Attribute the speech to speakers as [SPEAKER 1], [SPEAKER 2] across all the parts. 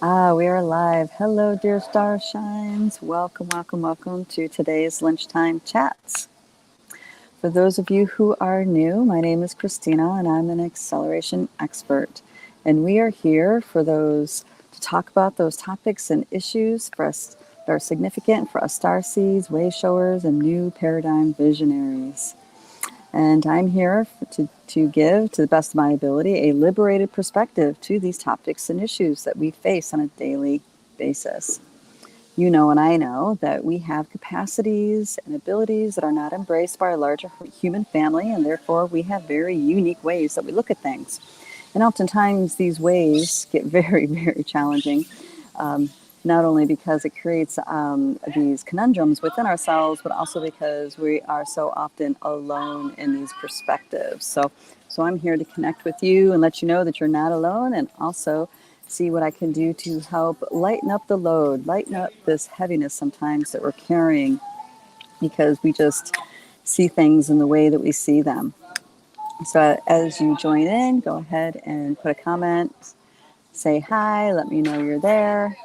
[SPEAKER 1] We are live. Hello, dear star shines. Welcome, welcome, welcome to today's Lunchtime Chats. For those of you who are new, my name is Christina and I'm an acceleration expert. And we are here for those to talk about those topics and issues for us that are significant for us star seeds, way showers, and new paradigm visionaries. And I'm here to give, to the best of my ability, a liberated perspective to these topics and issues that we face on a daily basis. You know, and I know that we have capacities and abilities that are not embraced by our larger human family, and therefore we have very unique ways that we look at things. And oftentimes these ways get very, very challenging. Not only because it creates these conundrums within ourselves, but also because we are so often alone in these perspectives. So I'm here to connect with you and let you know that you're not alone, and also see what I can do to help lighten up the load, lighten up this heaviness sometimes that we're carrying because we just see things in the way that we see them. So as you join in, go ahead and put a comment, say hi, let me know you're there.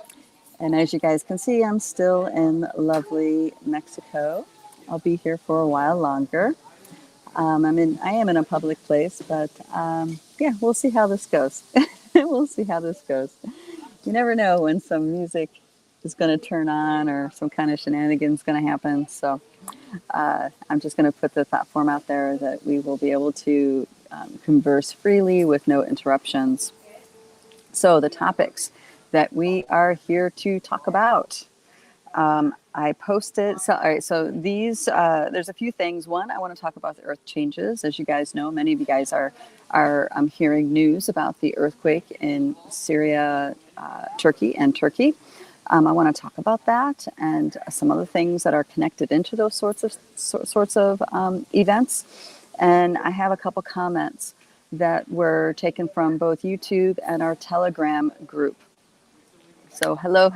[SPEAKER 1] And as you guys can see, I'm still in lovely Mexico. I'll be here for a while longer. I am in a public place, but yeah, we'll see how this goes. We'll see how this goes. You never know when some music is going to turn on or some kind of shenanigans going to happen. So I'm just going to put the platform out there that we will be able to converse freely with no interruptions. So the topics that we are here to talk about. I posted, so, all right, so these, there's a few things. One, I want to talk about the earth changes. As you guys know, many of you guys are hearing news about the earthquake in Syria, Turkey. I want to talk about that and some other things that are connected into those sorts of events. And I have a couple comments that were taken from both YouTube and our Telegram group. So hello.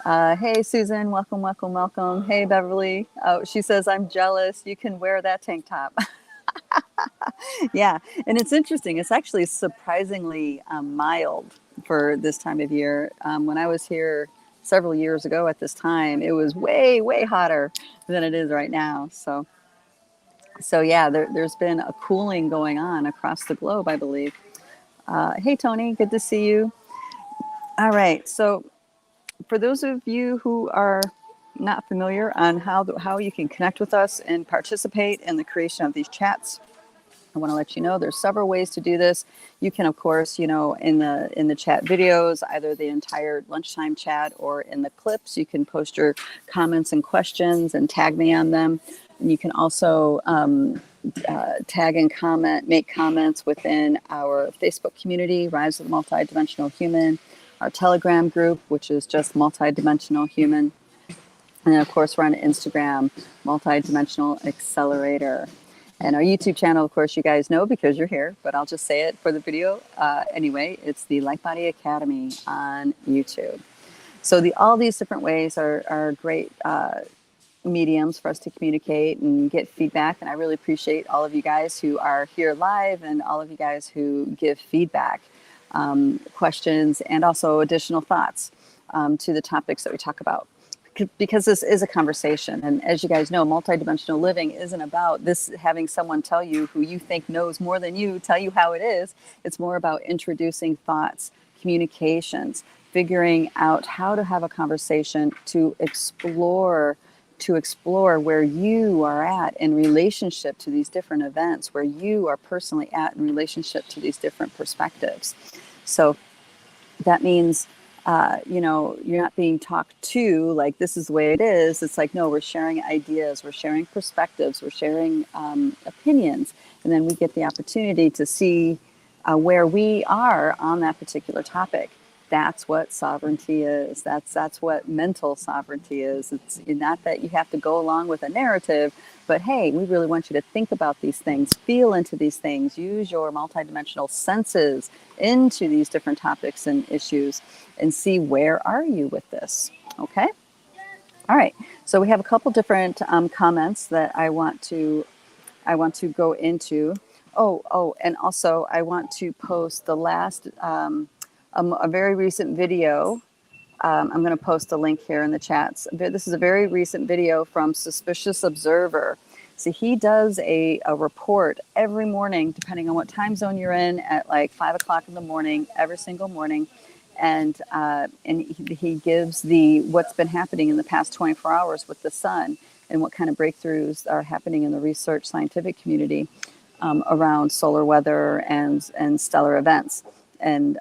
[SPEAKER 1] Hey, Susan, welcome, welcome, welcome. Hey, Beverly. Oh, she says, I'm jealous. You can wear that tank top. Yeah, and it's interesting. It's actually surprisingly mild for this time of year. When I was here several years ago at this time, it was way, way hotter than it is right now. So yeah, there's been a cooling going on across the globe, I believe. Hey, Tony, good to see you. All right, so for those of you who are not familiar on how you can connect with us and participate in the creation of these chats, I want to let you know there's several ways to do this. You can, of course, in the chat videos, either the entire lunchtime chat or in the clips, you can post your comments and questions and tag me on them. And you can also tag and comment, make comments within our Facebook community, Rise of the Multidimensional Human, our Telegram group, which is just Multidimensional Human. And then, of course, we're on Instagram, Multidimensional Accelerator. And our YouTube channel, of course, you guys know because you're here, but I'll just say it for the video. Anyway, it's the Light Body Academy on YouTube. So all these different ways are great mediums for us to communicate and get feedback. And I really appreciate all of you guys who are here live and all of you guys who give feedback, questions, and also additional thoughts to the topics that we talk about. Because this is a conversation. And as you guys know, multidimensional living isn't about this having someone tell you who you think knows more than you, tell you how it is. It's more about introducing thoughts, communications, figuring out how to have a conversation to explore where you are at in relationship to these different events, where you are personally at in relationship to these different perspectives. So that means you're not being talked to like this is the way it is. It's like, no, we're sharing ideas, we're sharing perspectives, we're sharing opinions. And then we get the opportunity to see where we are on that particular topic. That's what sovereignty is. That's what mental sovereignty is. It's not that you have to go along with a narrative, but hey, we really want you to think about these things, feel into these things, use your multidimensional senses into these different topics and issues, and see where are you with this. Okay. All right. So we have a couple different comments that I want to go into. Oh, and also I want to post the last a very recent video. I'm going to post a link here in the chats. This is a very recent video from Suspicious Observer. So he does a report every morning, depending on what time zone you're in, at like 5 o'clock in the morning, every single morning. And he gives what's been happening in the past 24 hours with the sun and what kind of breakthroughs are happening in the research scientific community around solar weather and stellar events. And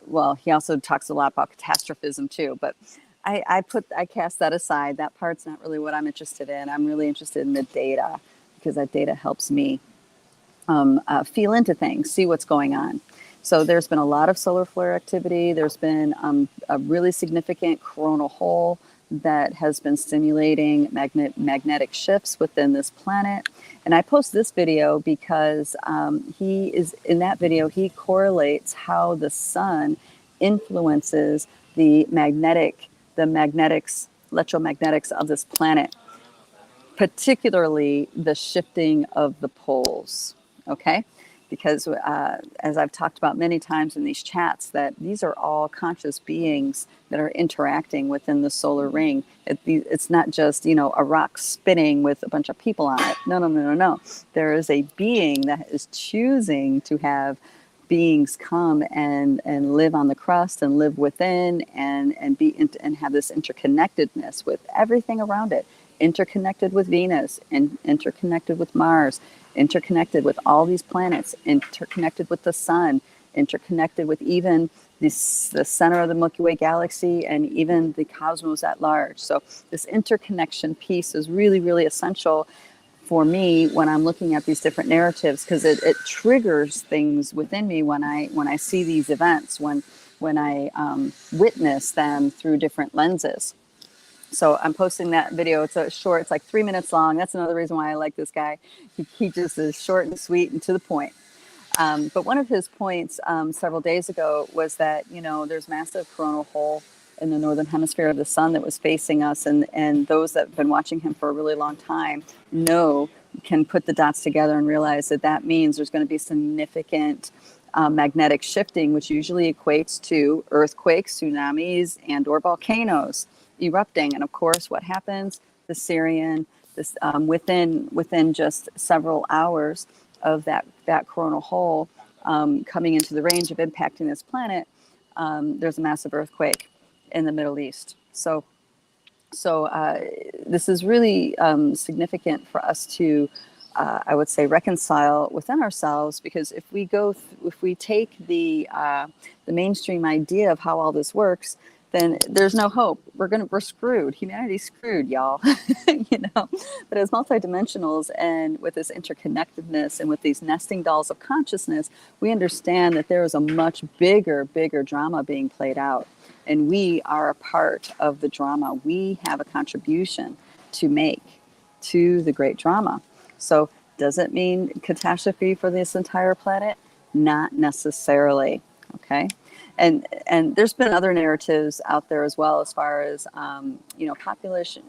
[SPEAKER 1] well, he also talks a lot about catastrophism too, but I cast that aside. That part's not really what I'm interested in. I'm really interested in the data, because that data helps me feel into things, see what's going on. So there's been a lot of solar flare activity. There's been a really significant coronal hole that has been stimulating magnetic shifts within this planet. And I post this video because in that video, he correlates how the sun influences the electromagnetics of this planet, particularly the shifting of the poles, okay? Because as I've talked about many times in these chats, that these are all conscious beings that are interacting within the solar ring. It's not just, a rock spinning with a bunch of people on it. No. There is a being that is choosing to have beings come and live on the crust and live within and have this interconnectedness with everything around it. Interconnected with Venus, and interconnected with Mars, interconnected with all these planets, interconnected with the sun, interconnected with even the center of the Milky Way galaxy and even the cosmos at large. So this interconnection piece is really, really essential for me when I'm looking at these different narratives, because it triggers things within me when I see these events, when I witness them through different lenses. So I'm posting that video. It's short. It's like 3 minutes long. That's another reason why I like this guy. He just is short and sweet and to the point. But one of his points several days ago was that, there's massive coronal hole in the northern hemisphere of the sun that was facing us. And those that have been watching him for a really long time can put the dots together and realize that means there's going to be significant magnetic shifting, which usually equates to earthquakes, tsunamis, and or volcanoes erupting. And of course, what happens? The Syrian, within just several hours of that coronal hole coming into the range of impacting this planet, there's a massive earthquake in the Middle East. So this is really significant for us to, I would say, reconcile within ourselves, because if we take the mainstream idea of how all this works, then there's no hope. We're screwed. Humanity's screwed, y'all. But as multidimensionals and with this interconnectedness and with these nesting dolls of consciousness, we understand that there is a much bigger drama being played out. And we are a part of the drama. We have a contribution to make to the great drama. So does it mean catastrophe for this entire planet? Not necessarily, okay? And there's been other narratives out there as well, as far as, population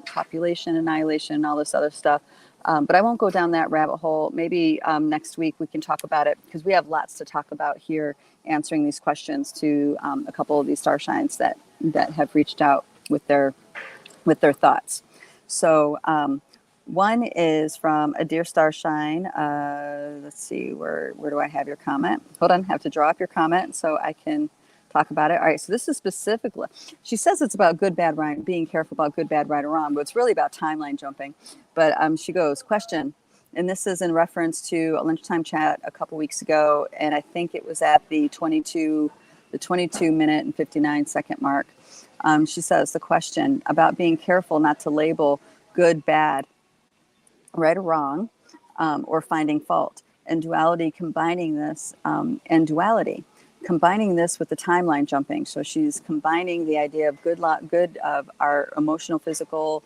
[SPEAKER 1] annihilation and all this other stuff. But I won't go down that rabbit hole. Maybe next week we can talk about it, because we have lots to talk about here, answering these questions to a couple of these starshines that have reached out with their thoughts. So one is from a dear starshine. Let's see, where do I have your comment? Hold on, I have to draw up your comment so I can talk about it. All right, so this is specifically, she says it's about good, bad, right, being careful about good, bad, right, or wrong, but it's really about timeline jumping. But she goes, question, and this is in reference to a lunchtime chat a couple weeks ago, and I think it was at the 22 minute and 59 second mark. She says the question about being careful not to label good, bad, right or wrong, or finding fault, and duality, combining this, combining this with the timeline jumping. So she's combining the idea of good of our emotional, physical,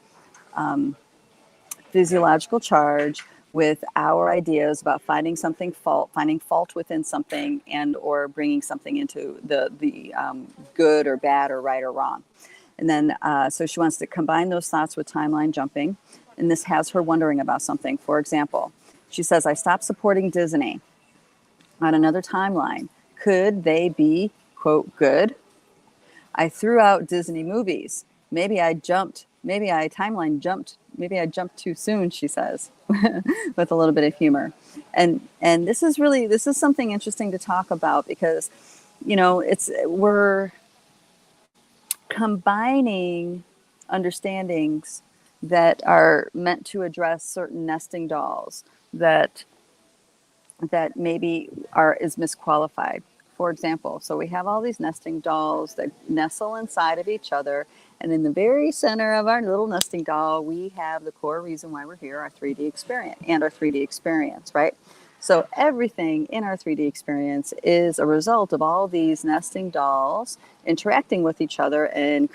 [SPEAKER 1] physiological charge with our ideas about finding fault within something, and or bringing something into the good or bad or right or wrong. And then so she wants to combine those thoughts with timeline jumping, and this has her wondering about something. For example, she says, I stopped supporting Disney on another timeline. Could they be quote, good. I threw out Disney movies. Maybe I timeline jumped. Maybe I jumped too soon, she says, with a little bit of humor. And this is something interesting to talk about because, we're combining understandings that are meant to address certain nesting dolls that maybe is misqualified. For example, so we have all these nesting dolls that nestle inside of each other, and in the very center of our little nesting doll, we have the core reason why we're here, our 3D experience, right? So everything in our 3D experience is a result of all these nesting dolls interacting with each other and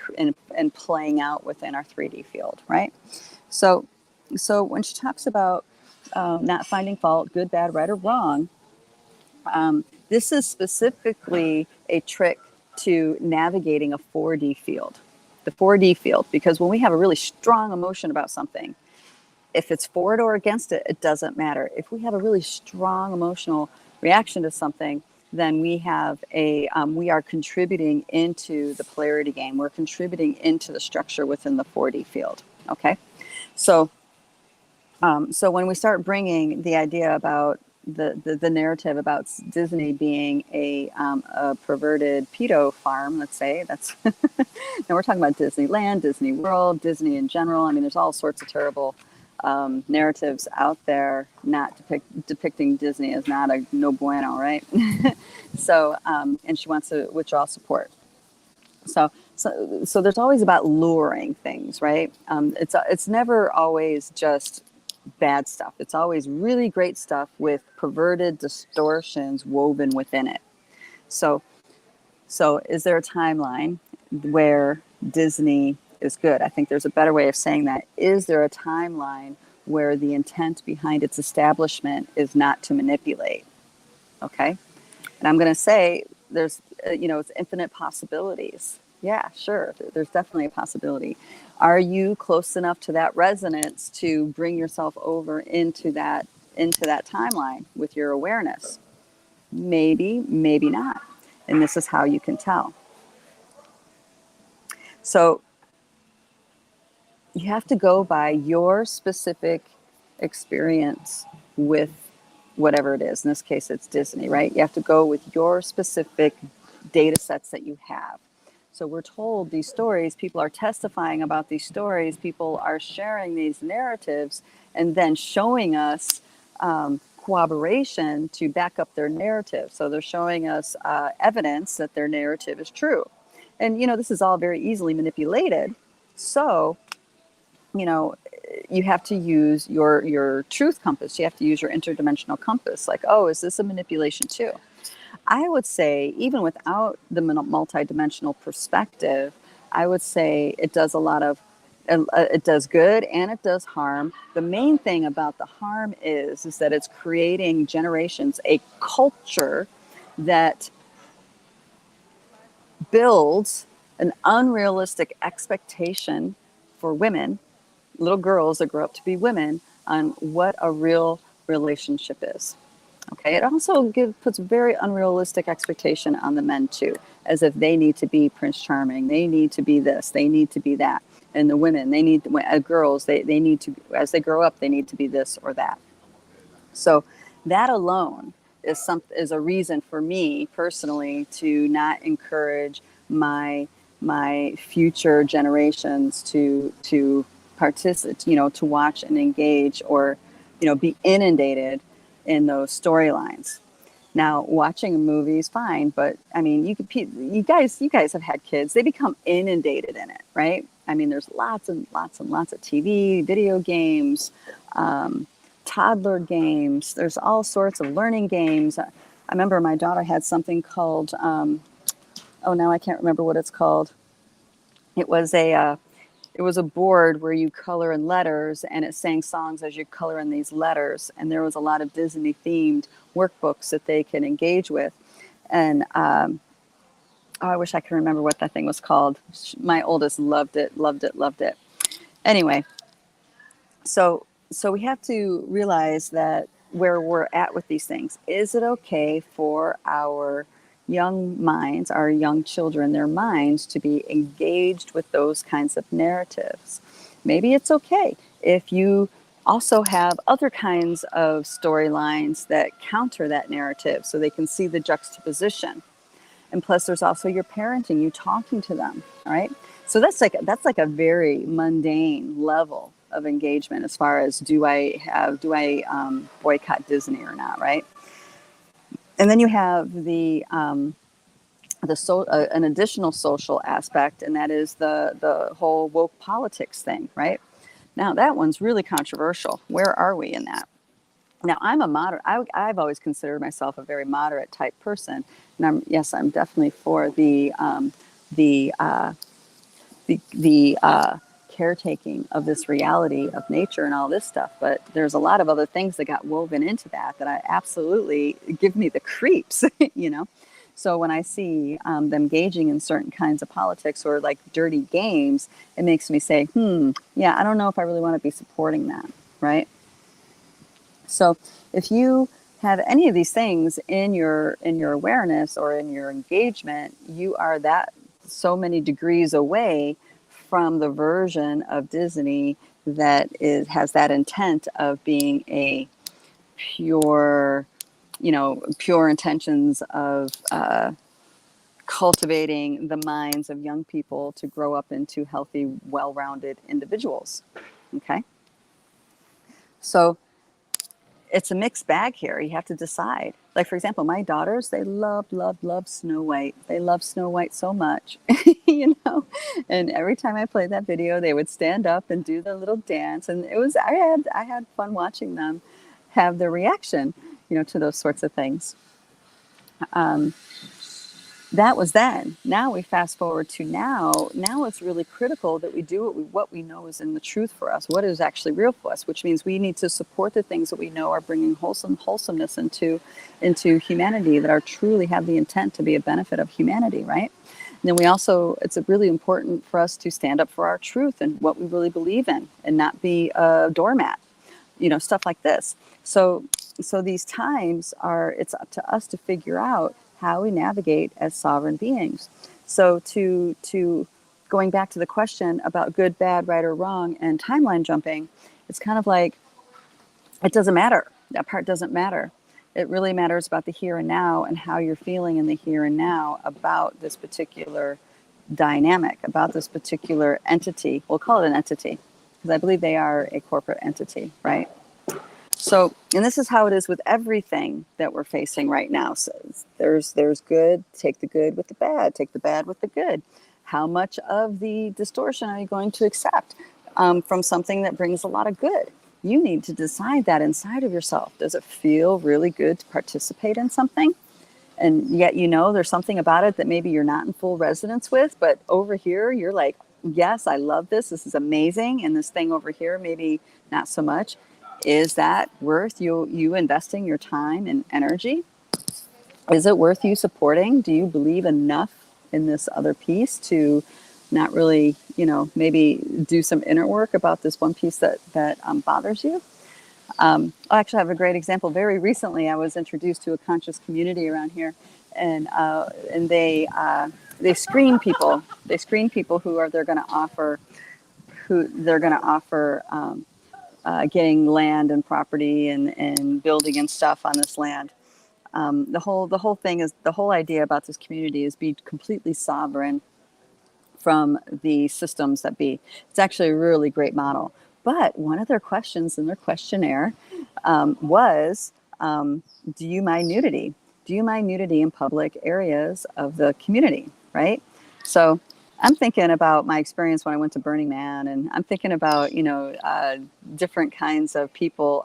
[SPEAKER 1] playing out within our 3D field, right? So when she talks about not finding fault, good, bad, right, or wrong, this is specifically a trick to navigating a 4D field, the 4D field, because when we have a really strong emotion about something, if it's for it or against it, it doesn't matter. If we have a really strong emotional reaction to something, then we are contributing into the polarity game. We're contributing into the structure within the 4D field. Okay, so when we start bringing the idea about the narrative about Disney being a perverted pedo farm, let's say, that's now we're talking about Disneyland, Disney World, Disney in general. I mean, there's all sorts of terrible narratives out there not depicting Disney as not a no bueno, right? So, and she wants to withdraw support. So there's always about luring things, right? It's never always just bad stuff. It's always really great stuff with perverted distortions woven within it. So is there a timeline where Disney is good? I think there's a better way of saying that. Is there a timeline where the intent behind its establishment is not to manipulate? Okay. And I'm going to say there's, it's infinite possibilities. Yeah, sure. There's definitely a possibility. Are you close enough to that resonance to bring yourself over into that timeline with your awareness? Maybe, maybe not. And this is how you can tell. So you have to go by your specific experience with whatever it is. In this case, it's Disney, right? You have to go with your specific data sets that you have. So we're told these stories, people are testifying about these stories, people are sharing these narratives and then showing us corroboration to back up their narrative. So they're showing us evidence that their narrative is true. And, this is all very easily manipulated. So, you have to use your truth compass. You have to use your interdimensional compass. Like, oh, is this a manipulation too? I would say, even without the multidimensional perspective, I would say it does it does good and it does harm. The main thing about the harm is that it's creating generations, a culture that builds an unrealistic expectation for women, little girls that grow up to be women, on what a real relationship is. Okay, it also puts very unrealistic expectation on the men too, as if they need to be Prince Charming, they need to be this, they need to be that, and the women, girls, they need to, as they grow up, they need to be this or that. So that alone is a reason for me personally to not encourage my future generations to participate, to watch and engage or be inundated in those storylines. Now, watching a movie is fine, but I mean, you guys have had kids; they become inundated in it, right? I mean, there's lots and lots and lots of TV, video games, toddler games. There's all sorts of learning games. I remember my daughter had something called, now I can't remember what it's called. It was a board where you color in letters and it sang songs as you color in these letters. And there was a lot of Disney themed workbooks that they can engage with. And I wish I could remember what that thing was called. My oldest loved it. Anyway, so we have to realize that where we're at with these things, is it okay for our young minds, our young children, their minds to be engaged with those kinds of narratives. Maybe it's okay if you also have other kinds of storylines that counter that narrative so they can see the juxtaposition. And plus there's also your parenting, you talking to them, all right? So that's like a very mundane level of engagement as far as do I boycott Disney or not, right? And then you have an additional social aspect, and that is the whole woke politics thing, right? Now that one's really controversial. Where are we in that? Now I'm a moderate. I've always considered myself a very moderate type person, and I'm definitely for the caretaking of this reality of nature and all this stuff. But there's a lot of other things that got woven into that I absolutely give me the creeps, you know? So when I see them engaging in certain kinds of politics or like dirty games, it makes me say, yeah, I don't know if I really want to be supporting that, right? So if you have any of these things in your awareness or in your engagement, you are that so many degrees away from the version of Disney that has that intent of being a pure intentions of cultivating the minds of young people to grow up into healthy, well-rounded individuals. Okay? So it's a mixed bag here. You have to decide. Like, for example, my daughters, they love Snow White. They love Snow White so much, you know? And every time I played that video, they would stand up and do the little dance. And I had fun watching them have their reaction, to those sorts of things. That was then. Now we fast forward to now. Now it's really critical that we do what we know is in the truth for us, what is actually real for us, which means we need to support the things that we know are bringing wholesomeness into humanity, that are truly have the intent to be a benefit of humanity, right? And then it's really important for us to stand up for our truth and what we really believe in and not be a doormat, stuff like this. So these times it's up to us to figure out how we navigate as sovereign beings. So to going back to the question about good, bad, right or wrong and timeline jumping, it's kind of like, it doesn't matter. That part doesn't matter. It really matters about the here and now and how you're feeling in the here and now about this particular dynamic, about this particular entity. We'll call it an entity because I believe they are a corporate entity, right? So, and this is how it is with everything that we're facing right now. So there's good, take the good with the bad, take the bad with the good. How much of the distortion are you going to accept from something that brings a lot of good? You need to decide that inside of yourself. Does it feel really good to participate in something? And yet, there's something about it that maybe you're not in full resonance with, but over here, you're like, yes, I love this. This is amazing. And this thing over here, maybe not so much. Is that worth you investing your time and energy? Is it worth you supporting? Do you believe enough in this other piece to not really, maybe do some inner work about this one piece that bothers you? I actually have a great example. Very recently, I was introduced to a conscious community around here, and they screen people. They screen people who they're going to offer getting land and property and building and stuff on this land. The whole idea about this community is be completely sovereign from the systems that be. It's actually a really great model. But one of their questions in their questionnaire was, do you mind nudity? Do you mind nudity in public areas of the community, right? So I'm thinking about my experience when I went to Burning Man, and I'm thinking about, different kinds of people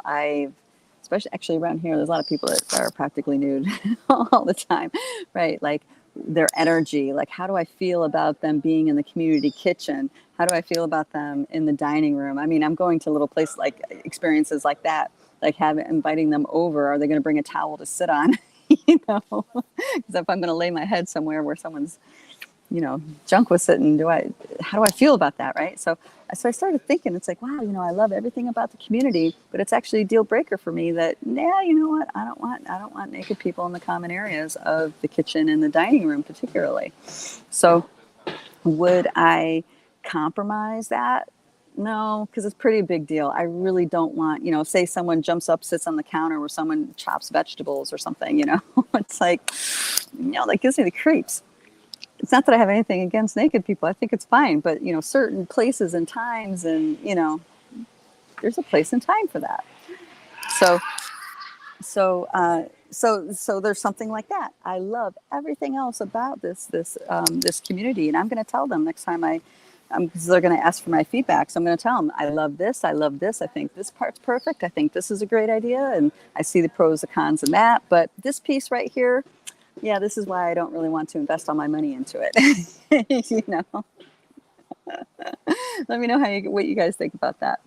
[SPEAKER 1] especially actually around here, there's a lot of people that are practically nude all the time, right? Like their energy, like how do I feel about them being in the community kitchen? How do I feel about them in the dining room? I mean, I'm going to little places like experiences like that, like inviting them over. Are they going to bring a towel to sit on? Because if I'm going to lay my head somewhere where someone's junk was sitting, how do I feel about that, right? So I started thinking, it's like, wow, I love everything about the community, but it's actually a deal breaker for me that, you know what, I don't want naked people in the common areas of the kitchen and the dining room particularly. So would I compromise that? No, because it's pretty big deal. I really don't want, say someone jumps up, sits on the counter where someone chops vegetables or something, it's like, that gives me the creeps. It's not that I have anything against naked people. I think it's fine, but certain places and times, and there's a place and time for that. So there's something like that. I love everything else about this community, and I'm going to tell them next time because they're going to ask for my feedback. So I'm going to tell them, I love this. I love this. I think this part's perfect. I think this is a great idea, and I see the pros, the cons, and that. But this piece right here, yeah, this is why I don't really want to invest all my money into it. Let me know what you guys think about that.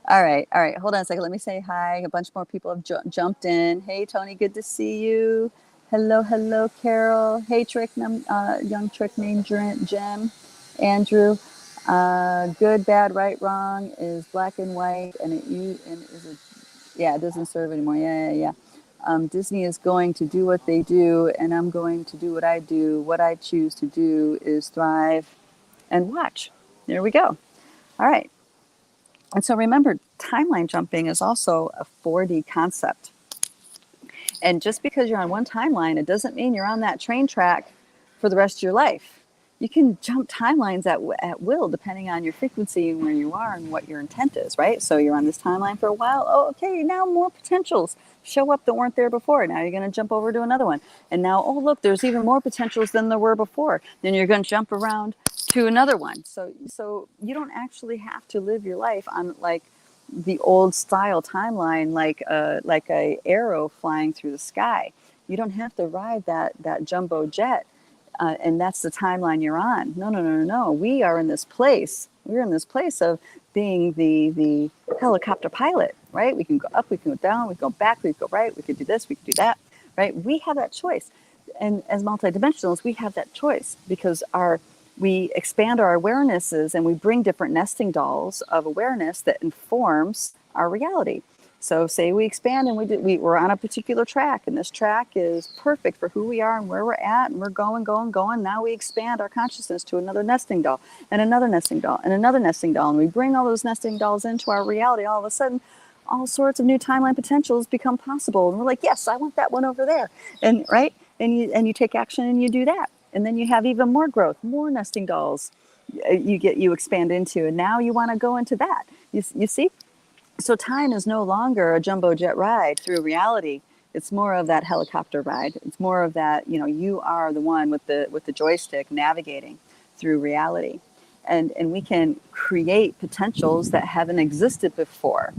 [SPEAKER 1] All right. Hold on a second. Let me say hi. A bunch more people have jumped in. Hey, Tony, good to see you. Hello, Carol. Hey, young trick named Jim. Andrew. Good, bad, right, wrong is black and white, and it doesn't serve anymore. Yeah. Disney is going to do what they do, and I'm going to do what I do. What I choose to do is thrive and watch. There we go. All right. And so remember, timeline jumping is also a 4D concept. And just because you're on one timeline, it doesn't mean you're on that train track for the rest of your life. You can jump timelines at will, depending on your frequency and where you are and what your intent is, right? So you're on this timeline for a while. Oh, okay, now more potentials show up that weren't there before. Now you're going to jump over to another one. And now, oh, look, there's even more potentials than there were before. Then you're going to jump around to another one. So you don't actually have to live your life on like the old style timeline, like a arrow flying through the sky. You don't have to ride that jumbo jet. And that's the timeline you're on. No. We are in this place. We're in this place of being the helicopter pilot, right? We can go up, we can go down, we can go back, we can go right, we could do this, we could do that, right? We have that choice. And as multidimensionals, we have that choice because we expand our awarenesses and we bring different nesting dolls of awareness that informs our reality. So say we expand and we're on a particular track, and this track is perfect for who we are and where we're at, and we're going. Now we expand our consciousness to another nesting doll and another nesting doll and another nesting doll. And we bring all those nesting dolls into our reality. All of a sudden, all sorts of new timeline potentials become possible. And we're like, yes, I want that one over there. And right. And you take action and you do that. And then you have even more growth, more nesting dolls you expand into. And now you want to go into that. You see? So time is no longer a jumbo jet ride through reality. It's more of that helicopter ride. It's more of that, you are the one with the joystick navigating through reality. And we can create potentials that haven't existed before,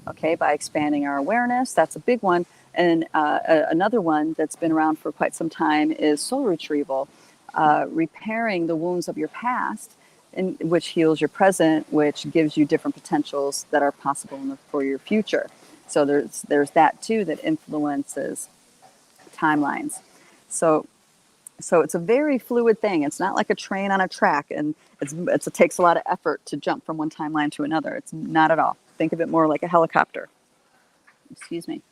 [SPEAKER 1] okay, by expanding our awareness. That's a big one. And another one that's been around for quite some time is soul retrieval, repairing the wounds of your past, which heals your present, which gives you different potentials that are possible for your future. So there's that too that influences timelines. So it's a very fluid thing. It's not like a train on a track, and it takes a lot of effort to jump from one timeline to another. It's not at all. Think of it more like a helicopter. Excuse me.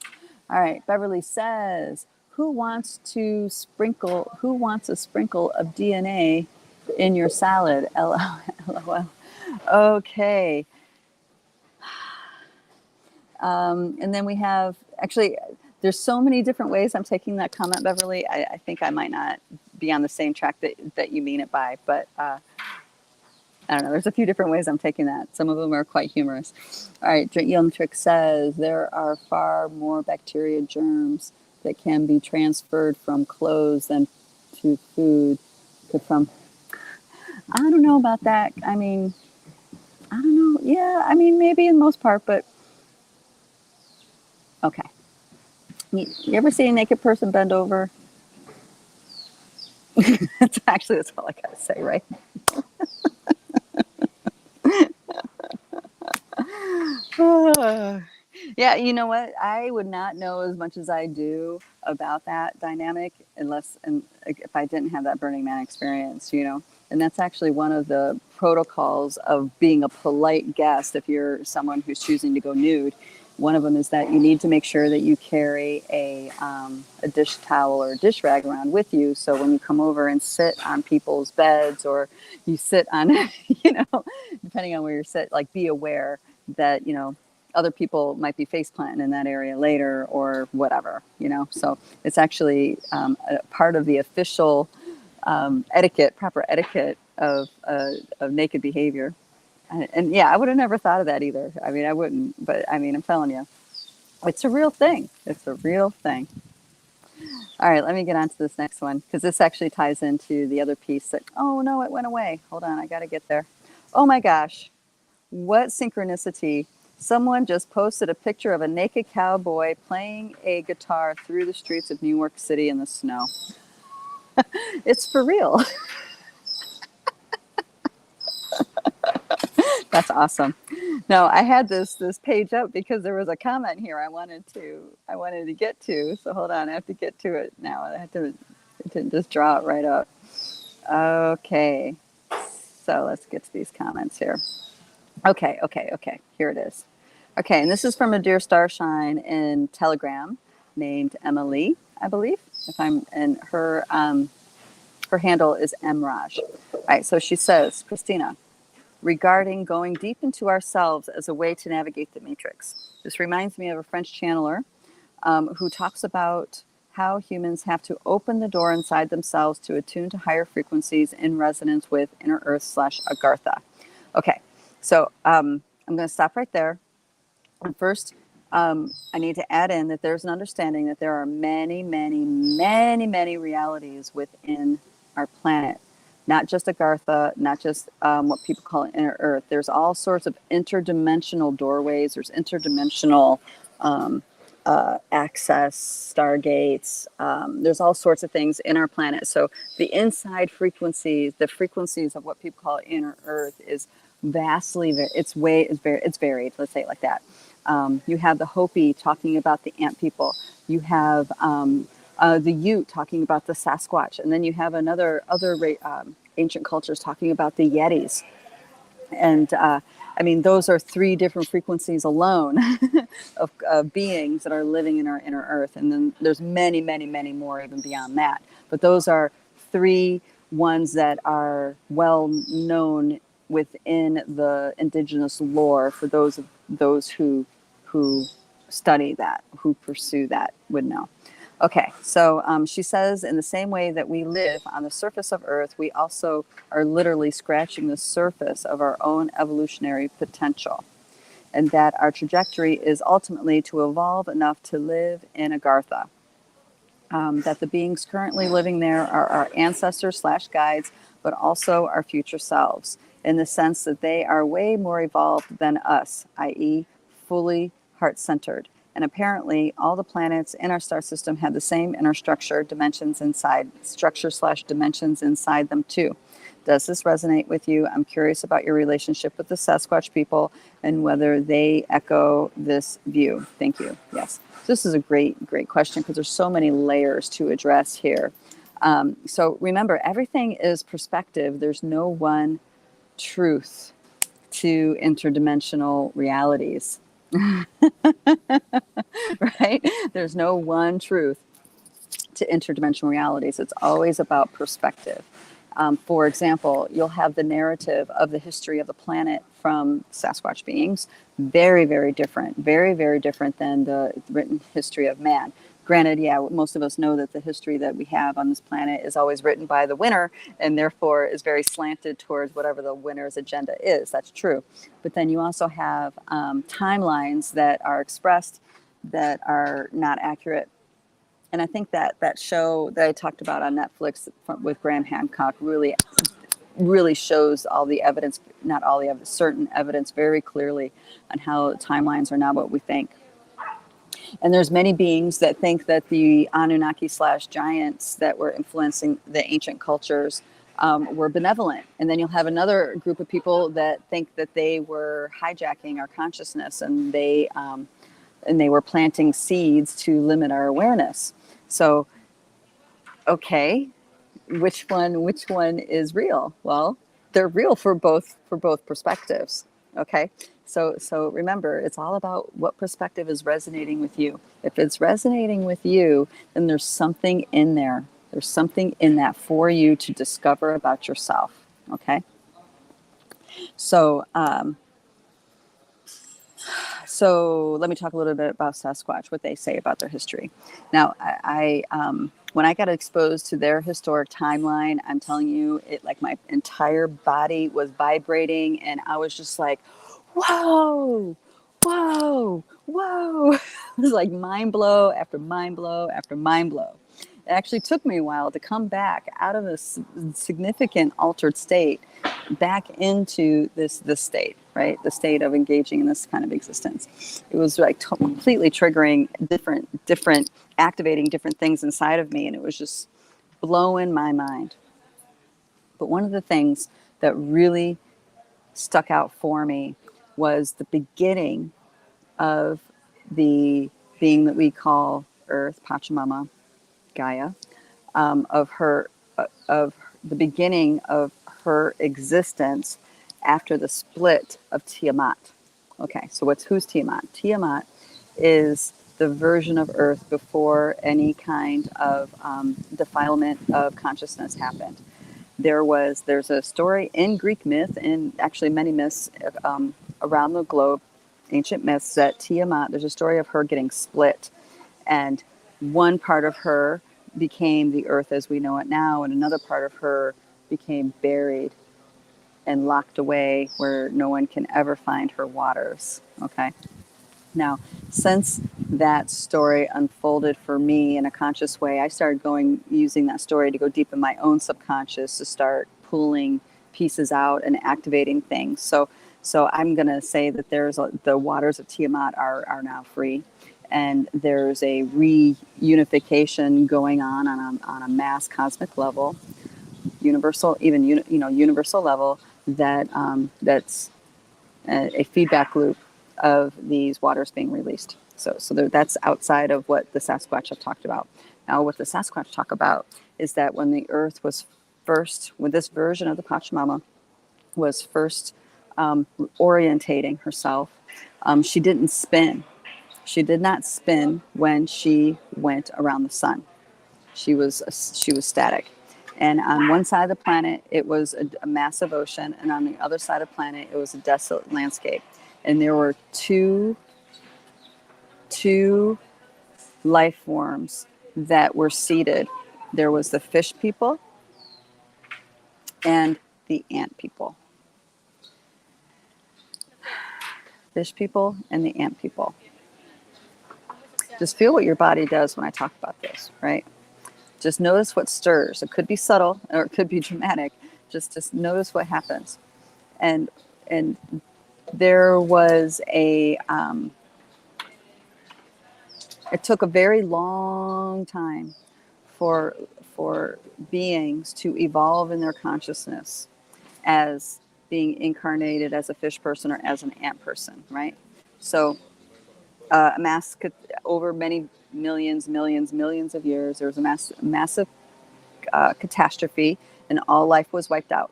[SPEAKER 1] All right, Beverly says, who wants a sprinkle of DNA in your salad? LOL. Okay. And then we have, actually, there's so many different ways I'm taking that comment, Beverly. I think I might not be on the same track that you mean it by, but I don't know. There's a few different ways I'm taking that. Some of them are quite humorous. All right, Young Trick says, there are far more bacteria germs that can be transferred from clothes than to food. I don't know about that. I mean, I don't know. Yeah, I mean, maybe in most part, but okay. You ever see a naked person bend over? That's all I gotta say, right? Yeah, you know what? I would not know as much as I do about that dynamic unless, and if I didn't have that Burning Man experience, you know. And that's actually one of the protocols of being a polite guest if you're someone who's choosing to go nude. One of them is that you need to make sure that you carry a dish towel or a dish rag around with you. So when you come over and sit on people's beds or you sit on, you know, depending on where you're sit, like be aware that, you know, other people might be face planting in that area later or whatever, you know. So it's actually a part of the official etiquette, proper etiquette of naked behavior. And yeah, I would have never thought of that either. I mean, I wouldn't, but I mean, I'm telling you, it's a real thing. It's a real thing. All right, let me get on to this next one because this actually ties into the other piece that, oh no, it went away. Hold on, I got to get there. Oh my gosh, what synchronicity. Someone just posted a picture of a naked cowboy playing a guitar through the streets of New York City in the snow. It's for real. That's awesome. No, I had this page up because there was a comment here I wanted to get to. So hold on, I have to get to it now. I have to it didn't just draw it right up. Okay. So let's get to these comments here. Okay. Here it is. Okay, and this is from a dear starshine in Telegram named Emily, I believe. If I'm and her handle is Mraj. All right, so she says, Christina, regarding going deep into ourselves as a way to navigate the matrix. This reminds me of a French channeler who talks about how humans have to open the door inside themselves to attune to higher frequencies in resonance with inner earth slash Agartha. Okay, so I'm going to stop right there. And first, I need to add in that there's an understanding that there are many realities within our planet. Not just Agartha, not just what people call inner earth. There's all sorts of interdimensional doorways. There's interdimensional access, stargates. There's all sorts of things in our planet. So the inside frequencies, the frequencies of what people call inner earth is vastly, it's varied, let's say it like that. You have the Hopi talking about the ant people. You have the Ute talking about the Sasquatch, and then you have other ancient cultures talking about the Yetis. And I mean, those are three different frequencies alone of beings that are living in our inner earth. And then there's many more even beyond that. But those are three ones that are well known within the indigenous lore for those who study that, who pursue that, would know. Okay, so she says, in the same way that we live on the surface of Earth, we also are literally scratching the surface of our own evolutionary potential, and that our trajectory is ultimately to evolve enough to live in Agartha. That the beings currently living there are our ancestors slash guides, but also our future selves, in the sense that they are way more evolved than us, i.e., fully heart-centered. And apparently, all the planets in our star system have the same inner structure, structure slash dimensions inside them too. Does this resonate with you? I'm curious about your relationship with the Sasquatch people and whether they echo this view. Thank you. Yes. This is a great question because there's so many layers to address here. So remember, everything is perspective. There's no one truth to interdimensional realities. Right? There's no one truth to interdimensional realities. It's always about perspective. For example, you'll have the narrative of the history of the planet from Sasquatch beings, very different than the written history of man. Granted, yeah, most of us know that the history that we have on this planet is always written by the winner and therefore is very slanted towards whatever the winner's agenda is. That's true. But then you also have timelines that are expressed that are not accurate. And I think that show that I talked about on Netflix with Graham Hancock really shows all the evidence, not all the evidence, certain evidence very clearly on how timelines are not what we think. And there's many beings that think that the Anunnaki slash giants that were influencing the ancient cultures were benevolent. And then you'll have another group of people that think that they were hijacking our consciousness and they and they were planting seeds to limit our awareness. So, okay, which one is real? Well, they're real for both perspectives. Okay, so remember, it's all about what perspective is resonating with you. If it's resonating with you, then there's something in there. There's something in that for you to discover about yourself. Okay, so so let me talk a little bit about Sasquatch, what they say about their history. Now, when I got exposed to their historic timeline, I'm telling you, it like my entire body was vibrating, and I was just like, whoa, whoa, whoa. It was like mind blow after mind blow after mind blow. It actually took me a while to come back out of this significant altered state back into this state, right? The state of engaging in this kind of existence. It was like completely triggering different activating different things inside of me, and it was just blowing my mind. But one of the things that really stuck out for me was the beginning of the being that we call Earth, Pachamama, Gaia, of her, of the beginning of her existence after the split of Tiamat. Okay, so who's Tiamat? Tiamat is the version of Earth before any kind of defilement of consciousness happened. There's a story in Greek myth, and actually many myths around the globe, ancient myths, that Tiamat, there's a story of her getting split, and one part of her became the earth as we know it now, and another part of her became buried and locked away where no one can ever find her waters. Okay. Now, since that story unfolded for me in a conscious way, I started using that story to go deep in my own subconscious to start pulling pieces out and activating things. So I'm going to say that the waters of Tiamat are now free, and there's a reunification going on a mass cosmic level, universal, even universal level, that's a feedback loop of these waters being released. So that's outside of what the Sasquatch have talked about. Now, what the Sasquatch talk about is that when the Earth was first, when this version of the Pachamama was first orientating herself, she didn't spin. She did not spin when she went around the sun. She was static. And on one side of the planet, it was a massive ocean, and on the other side of the planet, it was a desolate landscape. And there were two life forms that were seated. There was the fish people and the ant people. Fish people and the ant people. Just feel what your body does when I talk about this, right? Just notice what stirs. It could be subtle or it could be dramatic. Just notice what happens. And there was it took a very long time for beings to evolve in their consciousness as being incarnated as a fish person or as an ant person, right? So over many millions of years, there was a massive catastrophe, and all life was wiped out.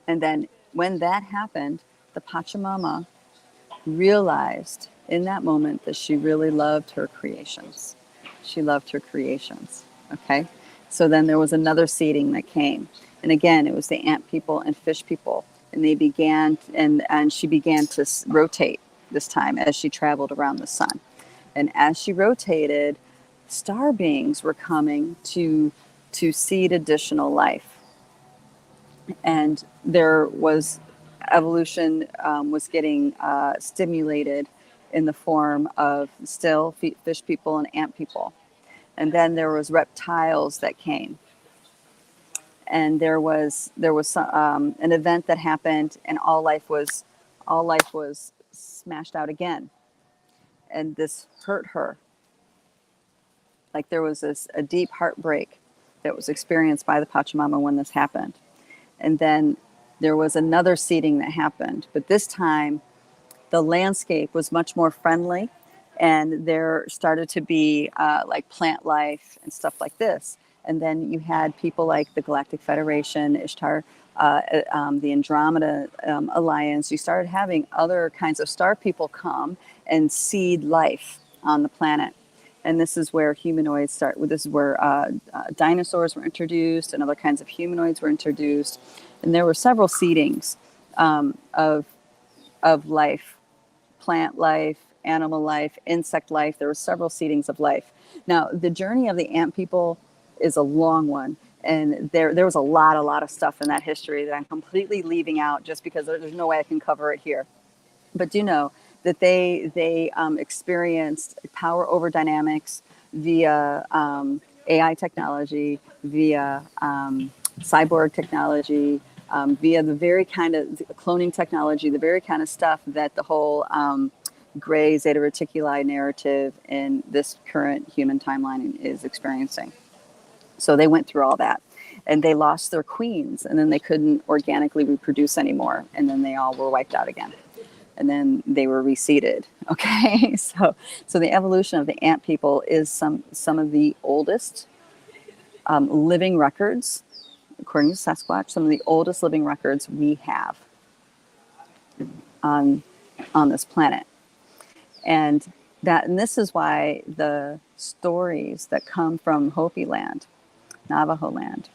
[SPEAKER 1] And then when that happened, the Pachamama realized in that moment that she really loved her creations. She loved her creations. Okay. So then there was another seeding that came. And again, it was the ant people and fish people. And they began, and she began to rotate this time as she traveled around the sun. And as she rotated, star beings were coming to seed additional life. And there was evolution was getting stimulated in the form of still fish people and ant people. And then there was reptiles that came. And there was an event that happened, and all life was smashed out again. And this hurt her. Like there was a deep heartbreak that was experienced by the Pachamama when this happened. And then there was another seeding that happened, but this time the landscape was much more friendly, And there started to be like plant life and stuff like this. And then you had people like the Galactic Federation, Ishtar, the Andromeda Alliance. You started having other kinds of star people come and seed life on the planet. And this is where humanoids start. This is where dinosaurs were introduced and other kinds of humanoids were introduced. And there were several seedings of life, plant life, animal life, insect life. There were several seedings of life. Now, the journey of the ant people is a long one. And there was a lot of stuff in that history that I'm completely leaving out just because there's no way I can cover it here. But do know that they experienced power over dynamics via AI technology, via cyborg technology, via the very kind of cloning technology, the very kind of stuff that the whole gray Zeta Reticuli narrative in this current human timeline is experiencing. So they went through all that. And they lost their queens, and then they couldn't organically reproduce anymore, and then they all were wiped out again. And then they were reseeded. Okay, so the evolution of the ant people is some of the oldest living records, according to Sasquatch, some of the oldest living records we have on this planet. And this is why the stories that come from Hopi land, Navajo land.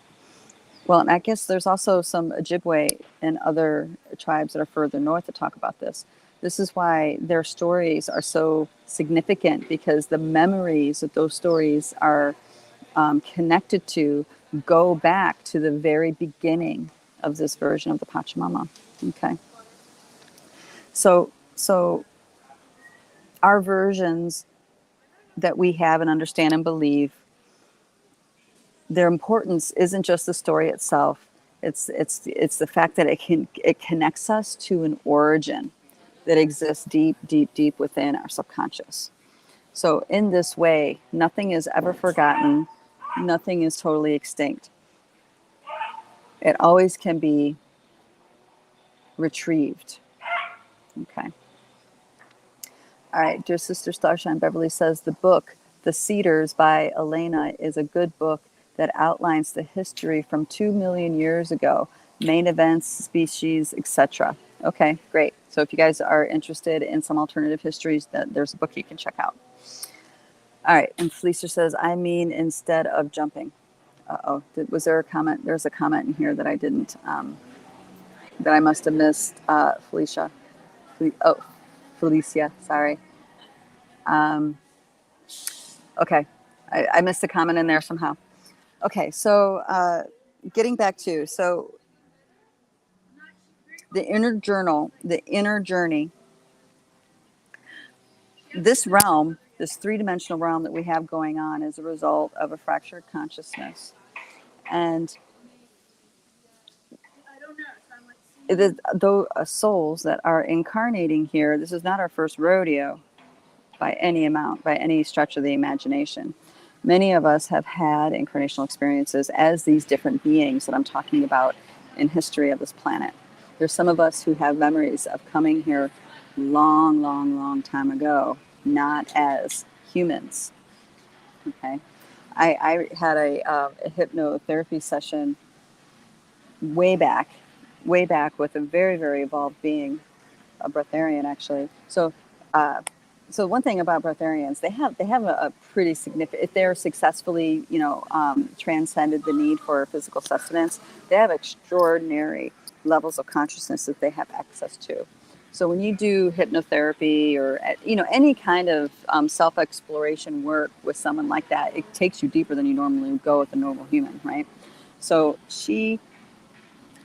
[SPEAKER 1] Well, and I guess there's also some Ojibwe and other tribes that are further north that talk about this. This is why their stories are so significant, because the memories that those stories are connected to go back to the very beginning of this version of the Pachamama. Okay. So our versions that we have and understand and believe, their importance isn't just the story itself. It's the fact that it connects us to an origin that exists deep within our subconscious. So in this way, nothing is ever forgotten. Nothing is totally extinct. It always can be retrieved. Okay. All right, dear Sister Starshine Beverly says the book The Cedars by Elena is a good book that outlines the history from 2 million years ago, main events, species, etc. Okay, great. So if you guys are interested in some alternative histories, there's a book you can check out. All right, and Felicia says, I mean, instead of jumping. Uh-oh, was there a comment? There's a comment in here that I didn't, that I must have missed, Felicia. Felicia, sorry. Okay, I missed a comment in there somehow. Okay, so getting back to, so the inner journey, this realm, this three-dimensional realm that we have going on is a result of a fractured consciousness. And though souls that are incarnating here, this is not our first rodeo by any stretch of the imagination. Many of us have had incarnational experiences as these different beings that I'm talking about in history of this planet. There's some of us who have memories of coming here long time ago, not as humans. Okay, I had a hypnotherapy session way back with a very evolved being, a breatharian actually. So one thing about breatharians, they have a pretty significant, if they're successfully, transcended the need for physical sustenance, they have extraordinary levels of consciousness that they have access to. So when you do hypnotherapy or, any kind of self-exploration work with someone like that, it takes you deeper than you normally would go with a normal human, right? So she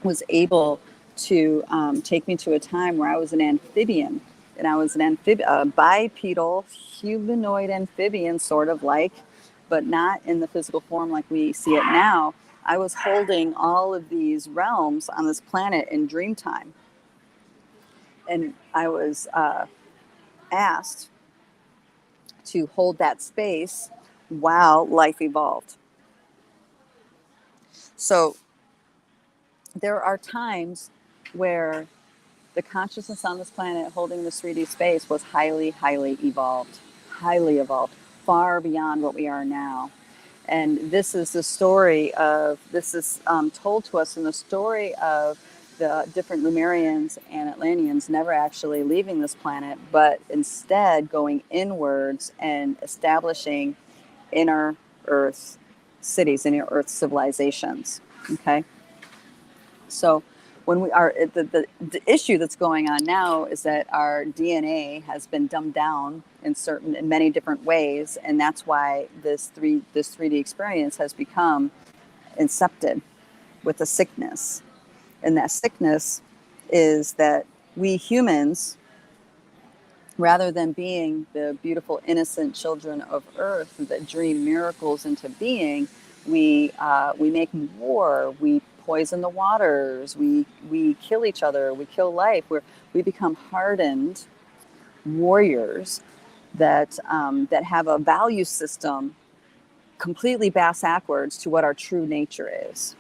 [SPEAKER 1] was able to take me to a time where I was an amphibian. And I was a bipedal humanoid amphibian, sort of like, but not in the physical form like we see it now. I was holding all of these realms on this planet in dream time. And I was asked to hold that space while life evolved. So there are times where the consciousness on this planet holding this 3D space was highly evolved. highly evolved, far beyond what we are now. And this is the story of, this is told to us in the story of the different Lemurians and Atlanteans never actually leaving this planet, but instead going inwards and establishing inner Earth cities, inner Earth civilizations. Okay. So when we are, the issue that's going on now is that our DNA has been dumbed down in many different ways, and that's why this 3D experience has become incepted with a sickness. And that sickness is that we humans, rather than being the beautiful innocent children of Earth that dream miracles into being, we make war, we poison the waters, we kill each other, we kill life. We become hardened warriors that have a value system completely backwards to what our true nature is.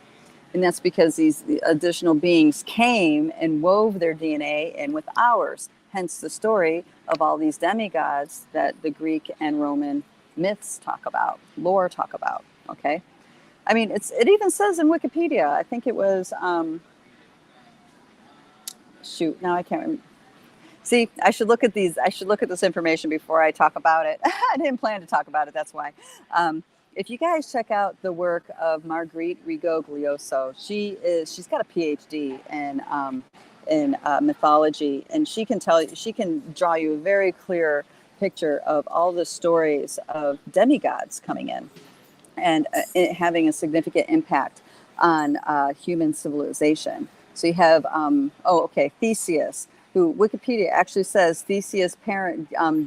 [SPEAKER 1] And that's because these additional beings came and wove their DNA in with ours. Hence the story of all these demigods that the Greek and Roman myths talk about, lore talk about. Okay, I mean, it even says in Wikipedia. I think it was shoot. Now I can't remember. See, I should look at these. I should look at this information before I talk about it. I didn't plan to talk about it. That's why. If you guys check out the work of Marguerite Rigoglioso, she's got a PhD in mythology, and she can draw you a very clear picture of all the stories of demigods coming in and having a significant impact on human civilization. So you have Theseus, who Wikipedia actually says Theseus'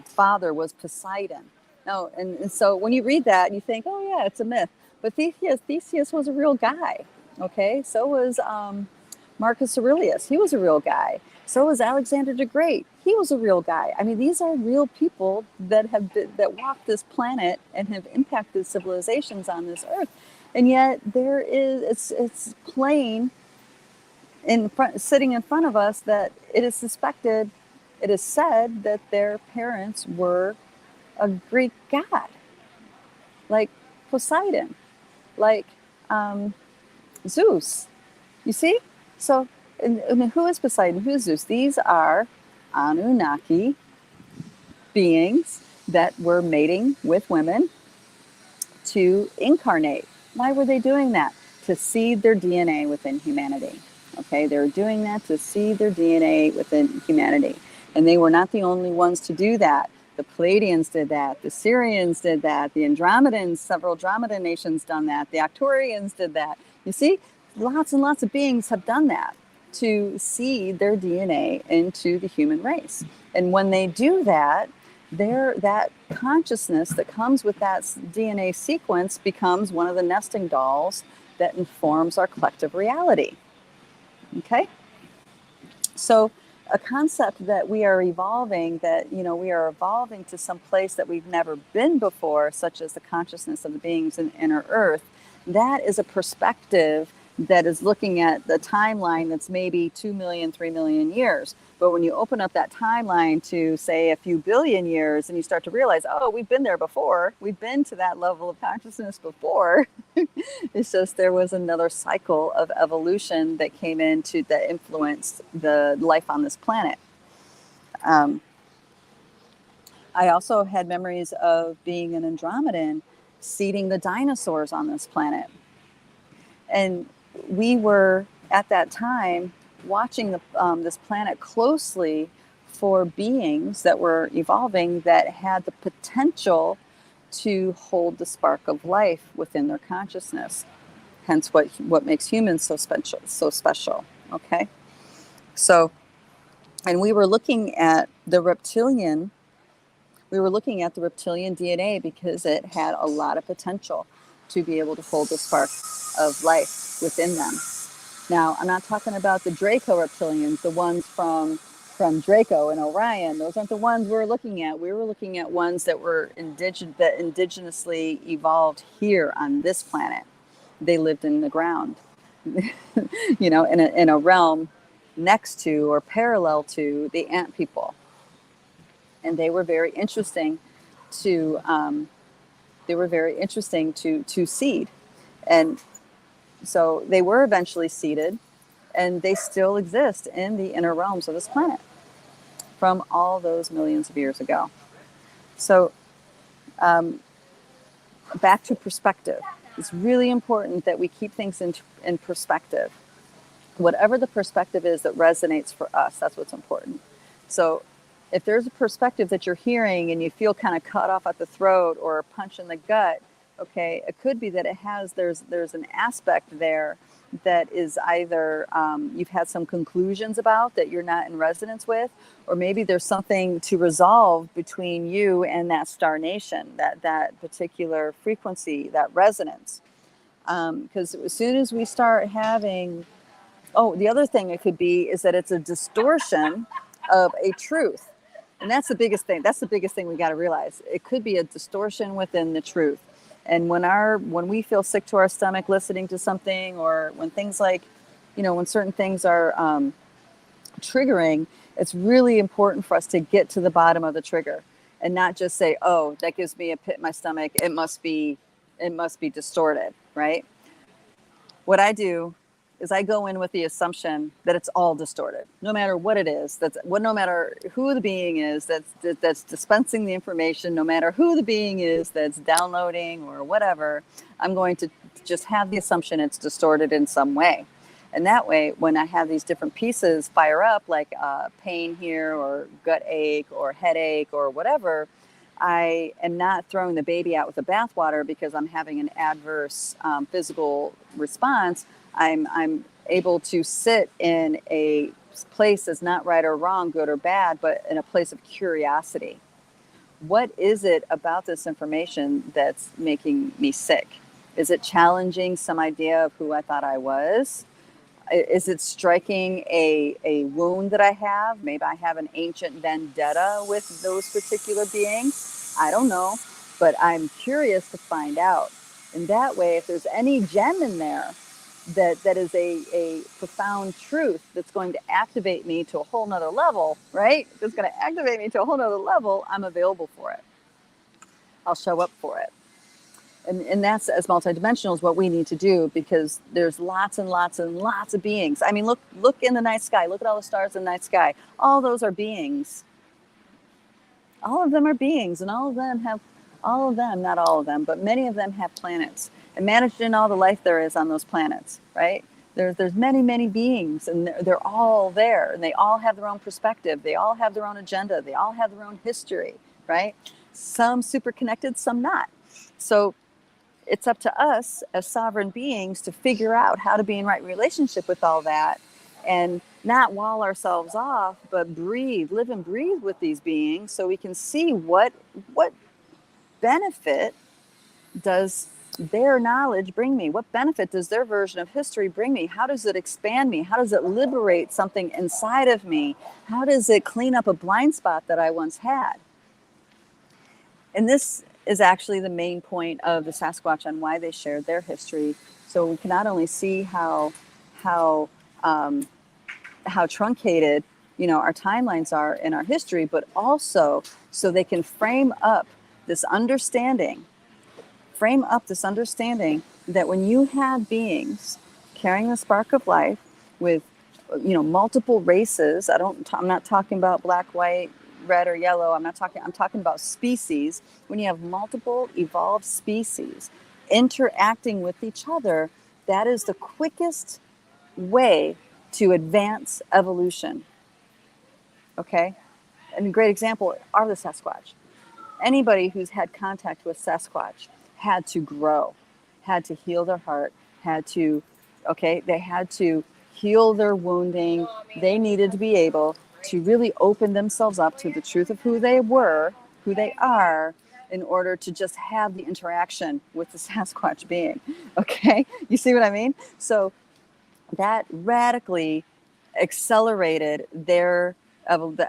[SPEAKER 1] father was Poseidon. No, and so when you read that, you think, oh yeah, it's a myth. But Theseus was a real guy. Okay, so was Marcus Aurelius. He was a real guy. So was Alexander the Great. He was a real guy. I mean, these are real people that that walk this planet and have impacted civilizations on this earth. And yet it's plain sitting in front of us that it is said that their parents were a Greek god, like Poseidon, like Zeus. You see? So, and who is Poseidon? Who is Zeus? These are Anunnaki beings that were mating with women to incarnate. Why were they doing that? To seed their DNA within humanity. Okay, they were doing that to seed their DNA within humanity. And they were not the only ones to do that. The Palladians did that. The Syrians did that. The Andromedans, several Andromedan nations done that. The Arcturians did that. You see, lots and lots of beings have done that to seed their DNA into the human race. And when they do that, that consciousness that comes with that DNA sequence becomes one of the nesting dolls that informs our collective reality. Okay? So a concept that we are evolving, we are evolving to some place that we've never been before, such as the consciousness of the beings in inner Earth, that is a perspective that is looking at the timeline that's maybe 2 million, 3 million years. But when you open up that timeline to, say, a few billion years, and you start to realize, oh, we've been there before. We've been to that level of consciousness before. It's just there was another cycle of evolution that came into that influenced the life on this planet. I also had memories of being an Andromedan, seeding the dinosaurs on this planet. And we were, at that time, watching this planet closely for beings that were evolving that had the potential to hold the spark of life within their consciousness. Hence what makes humans so special. Okay? So, and we were looking at the reptilian DNA because it had a lot of potential to be able to hold the spark of life within them. Now, I'm not talking about the Draco reptilians, the ones from Draco and Orion. Those aren't the ones we're looking at. We were looking at ones that were indigenously evolved here on this planet. They lived in the ground, in a realm next to or parallel to the ant people. And they were very interesting to they were very interesting to seed. And so they were eventually seeded, and they still exist in the inner realms of this planet from all those millions of years ago. So back to perspective. It's really important that we keep things in perspective. Whatever the perspective is that resonates for us, that's what's important. So if there's a perspective that you're hearing and you feel kind of cut off at the throat or a punch in the gut, okay, it could be that there's an aspect there that is either you've had some conclusions about that you're not in resonance with, or maybe there's something to resolve between you and that star nation, that particular frequency, that resonance. Because as soon as we start having, the other thing it could be is that it's a distortion of a truth. And that's the biggest thing. That's the biggest thing we got to realize. It could be a distortion within the truth. And when we feel sick to our stomach listening to something, or when things like, when certain things are triggering, it's really important for us to get to the bottom of the trigger and not just say, oh, that gives me a pit in my stomach. It must be distorted, right? What I do is I go in with the assumption that it's all distorted, no matter what it is. No matter who the being is that's dispensing the information, no matter who the being is that's downloading or whatever, I'm going to just have the assumption it's distorted in some way. And that way, when I have these different pieces fire up, like pain here or gut ache or headache or whatever, I am not throwing the baby out with the bathwater because I'm having an adverse physical response. I'm able to sit in a place that's not right or wrong, good or bad, but in a place of curiosity. What is it about this information that's making me sick? Is it challenging some idea of who I thought I was? Is it striking a wound that I have? Maybe I have an ancient vendetta with those particular beings. I don't know, but I'm curious to find out. And that way, if there's any gem in there that is a profound truth that's going to activate me to a whole nother level, right? It's going to activate me to a whole nother level. I'm available for it. I'll show up for it. And that's, as multidimensional, is what we need to do, because there's lots and lots and lots of beings. I mean, look in the night sky. Look at all the stars in the night sky. All those are beings. All of them are beings, and not all of them, but many of them have planets. And managed in all the life there is on those planets, right? There's many, many beings, and they're all there, and they all have their own perspective. They all have their own agenda. They all have their own history, right? Some super connected, some not. So it's up to us as sovereign beings to figure out how to be in right relationship with all that, and not wall ourselves off, but live and breathe with these beings, so we can see what benefit does their knowledge bring me? What benefit does their version of history bring me? How does it expand me? How does it liberate something inside of me? How does it clean up a blind spot that I once had? And this is actually the main point of the Sasquatch on why they shared their history. So we can not only see how truncated, our timelines are in our history, but also so they can frame up this understanding that when you have beings carrying the spark of life with, multiple races, I'm not talking about black, white, red or yellow. I'm talking about species. When you have multiple evolved species interacting with each other, that is the quickest way to advance evolution. Okay? And a great example are the Sasquatch. Anybody who's had contact with Sasquatch had to grow, had to heal their heart, they had to heal their wounding. They needed to be able to really open themselves up to the truth of who they are, in order to just have the interaction with the Sasquatch being. Okay? You see what I mean? So that radically accelerated the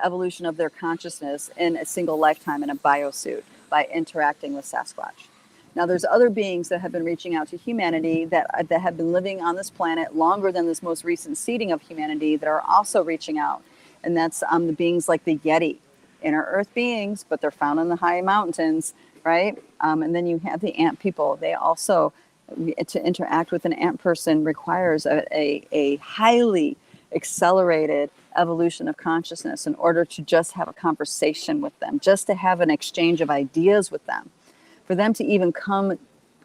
[SPEAKER 1] evolution of their consciousness in a single lifetime in a biosuit by interacting with Sasquatch. Now, there's other beings that have been reaching out to humanity that have been living on this planet longer than this most recent seeding of humanity that are also reaching out. And that's the beings like the Yeti. inner earth beings, but they're found in the high mountains, right? And then you have the ant people. They also, to interact with an ant person requires a highly accelerated evolution of consciousness in order to just have a conversation with them, just to have an exchange of ideas with them. For them to even come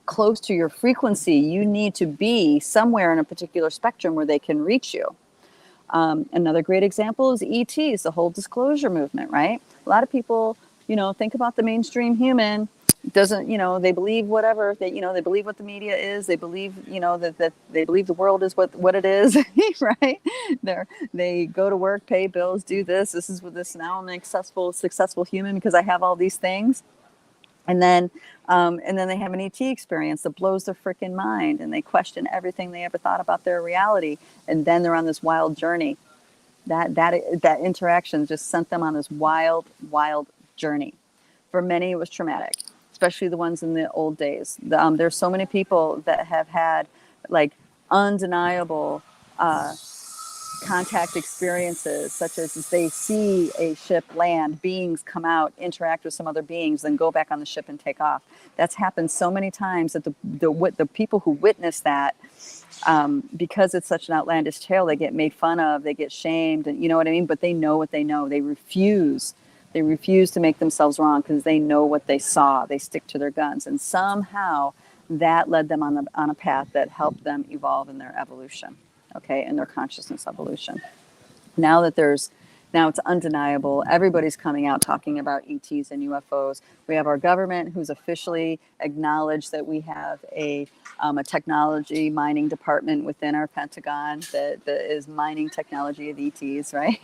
[SPEAKER 1] close to your frequency, you need to be somewhere in a particular spectrum where they can reach you. Another great example is ETs, the whole disclosure movement, right? A lot of people, think about the mainstream human doesn't, they believe whatever they, they believe what the media is. They believe, that they believe the world is what it is, right? They go to work, pay bills, do this. This is what this now I'm a successful human because I have all these things. And then they have an ET experience that blows their freaking mind, and they question everything they ever thought about their reality. And then they're on this wild journey. That interaction just sent them on this wild journey. For many, it was traumatic, especially the ones in the old days. There's so many people that have had like undeniable contact experiences, such as they see a ship land, beings come out, interact with some other beings, then go back on the ship and take off. That's happened so many times that the people who witness that, because it's such an outlandish tale, they get made fun of, they get shamed, and you know what I mean? But they know what they know. They refuse to make themselves wrong because they know what they saw. They stick to their guns, and somehow that led them on a path that helped them evolve in their evolution. Okay, in their consciousness evolution. Now it's undeniable. Everybody's coming out talking about ETs and UFOs. We have our government who's officially acknowledged that we have a technology mining department within our Pentagon that is mining technology of ETs, right?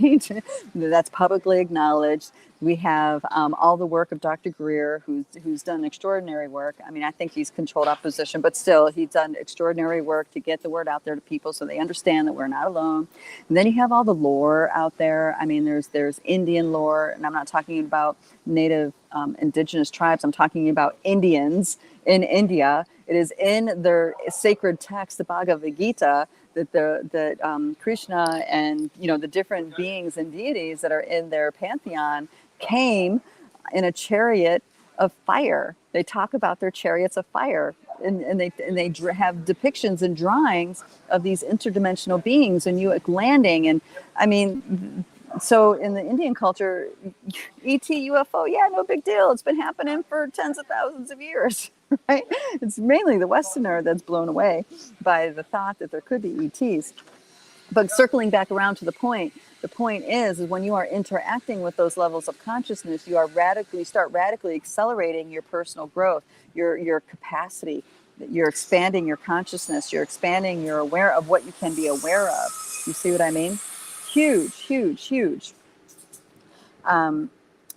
[SPEAKER 1] That's publicly acknowledged. We have all the work of Dr. Greer, who's done extraordinary work. I mean, I think he's controlled opposition, but still, he's done extraordinary work to get the word out there to people so they understand that we're not alone. And then you have all the lore out there. I mean, there's Indian lore, and I'm not talking about native indigenous tribes. I'm talking about Indians in India. It is in their sacred text, the Bhagavad Gita, that Krishna and the different beings and deities that are in their pantheon came in a chariot of fire. They talk about their chariots of fire, and they have depictions and drawings of these interdimensional beings and you landing. And I mean, so in the Indian culture, ET, UFO, yeah, no big deal. It's been happening for tens of thousands of years, right? It's mainly the Westerner that's blown away by the thought that there could be ETs. But circling back around to the point is when you are interacting with those levels of consciousness, you start radically accelerating your personal growth, your capacity. You're expanding your consciousness. You're expanding. You're aware of what you can be aware of. You see what I mean? Huge, huge, huge.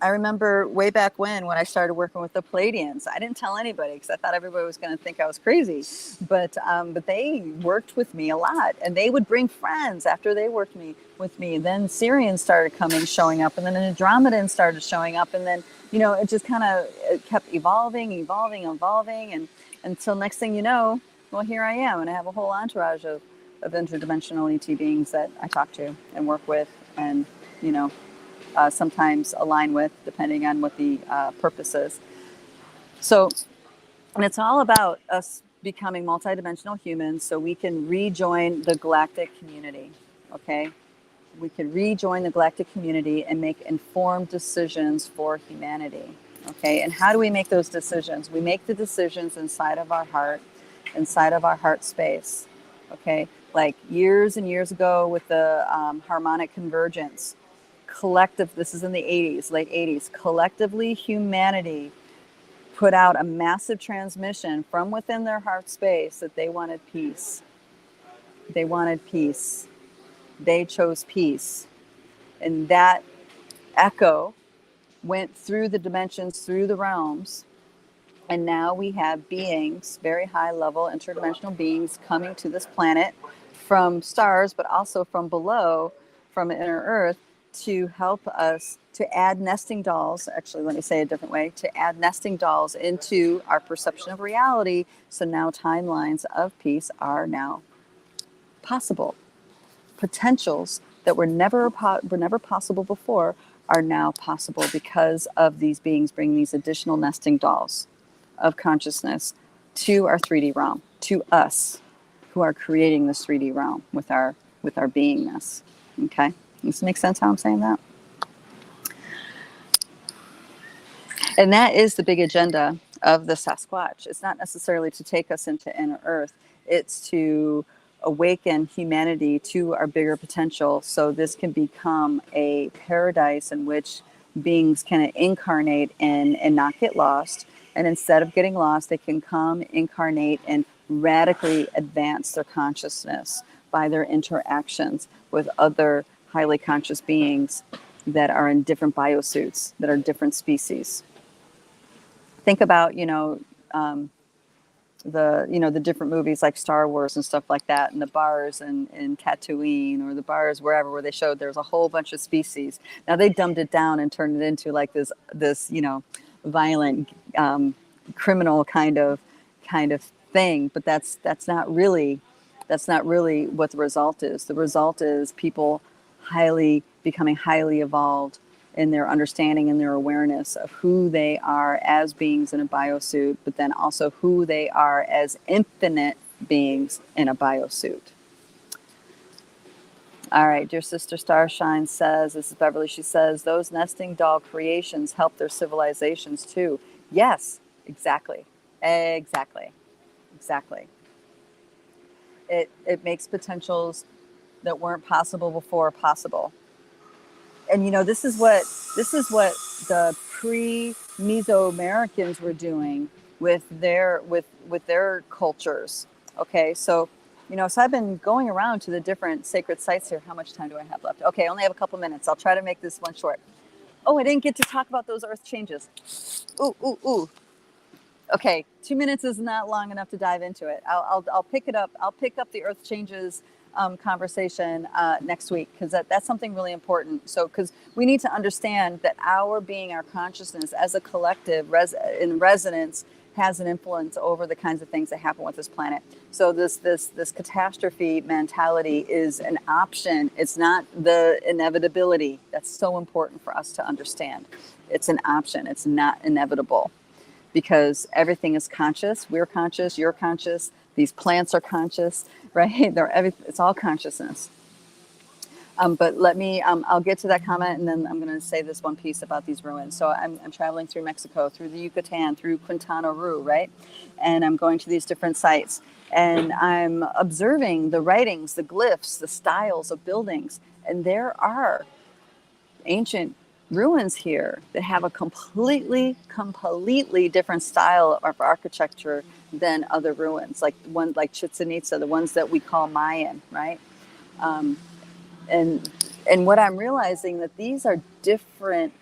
[SPEAKER 1] I remember way back when I started working with the Palladians. I didn't tell anybody because I thought everybody was going to think I was crazy. But they worked with me a lot, and they would bring friends after they worked with me. Then Syrians started showing up, and then Andromedans started showing up, and then it just kind of kept evolving, and until next thing you know, well, here I am, and I have a whole entourage of interdimensional ET beings that I talk to and work with, and sometimes align with, depending on what the purpose is. So, and it's all about us becoming multidimensional humans so we can rejoin the galactic community, okay? We can rejoin the galactic community and make informed decisions for humanity, okay? And how do we make those decisions? We make the decisions inside of our heart space, okay? Like years and years ago with the harmonic convergence, this is in the 80s, late 80s, collectively humanity put out a massive transmission from within their heart space that they wanted peace. They wanted peace. They chose peace. And that echo went through the dimensions, through the realms. And now we have beings, very high level interdimensional beings coming to this planet from stars, but also from below, from inner Earth, to help us to add nesting dolls. Actually, let me say it a different way, to add nesting dolls into our perception of reality. So now timelines of peace are now possible. Potentials that were never possible before are now possible because of these beings bringing these additional nesting dolls of consciousness to our 3D realm, to us who are creating this 3D realm with our beingness. Okay? Does this make sense how I'm saying that? And that is the big agenda of the Sasquatch. It's not necessarily to take us into inner earth. It's to awaken humanity to our bigger potential so this can become a paradise in which beings can incarnate in and not get lost. And instead of getting lost, they can come, incarnate, and radically advance their consciousness by their interactions with other highly conscious beings that are in different biosuits, that are different species. Think about, the different movies like Star Wars and stuff like that, and the bars in Tatooine or the bars wherever where they showed there's a whole bunch of species. Now they dumbed it down and turned it into like this violent criminal kind of thing, but that's not really what the result is. The result is people becoming highly evolved in their understanding and their awareness of who they are as beings in a biosuit, but then also who they are as infinite beings in a biosuit. All right, dear sister Starshine says, this is Beverly, she says, those nesting doll creations help their civilizations too. Yes, exactly. It makes potentials that weren't possible before possible. And this is what the pre-Mesoamericans were doing with their cultures. Okay, so so I've been going around to the different sacred sites here. How much time do I have left? Okay, I only have a couple minutes. I'll try to make this one short. Oh, I didn't get to talk about those earth changes. Ooh. Okay, 2 minutes is not long enough to dive into it. I'll pick it up. I'll pick up the earth changes conversation next week, because that's something really important. So, because we need to understand that our being, our consciousness as a collective in resonance has an influence over the kinds of things that happen with this planet. So this catastrophe mentality is an option. It's not the inevitability. That's so important for us to understand. It's an option. It's not inevitable, because everything is conscious. We're conscious. You're conscious. These plants are conscious, right? It's all consciousness. But let me, I'll get to that comment, and then I'm going to say this one piece about these ruins. So I'm traveling through Mexico, through the Yucatan, through Quintana Roo, right? And I'm going to these different sites, and I'm observing the writings, the glyphs, the styles of buildings. And there are ancient ruins here that have a completely different style of architecture than other ruins, like one like Chichen Itza, the ones that we call Mayan, right? And what I'm realizing that these are different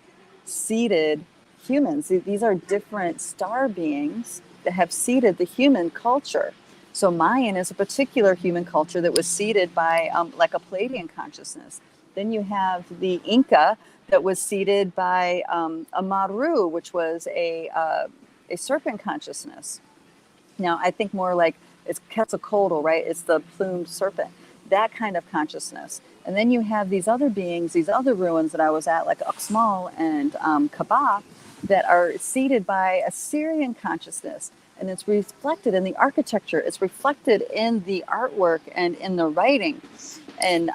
[SPEAKER 1] seeded humans. These are different star beings that have seeded the human culture. So Mayan is a particular human culture that was seeded by like a Palladian consciousness. Then you have the Inca that was seeded by a Maru, which was a serpent consciousness. Now, I think more like it's Quetzalcoatl, right? It's the plumed serpent, that kind of consciousness. And then you have these other beings, these other ruins that I was at, like Uxmal and Kaaba, that are seeded by Assyrian consciousness. And it's reflected in the architecture. It's reflected in the artwork and in the writing. And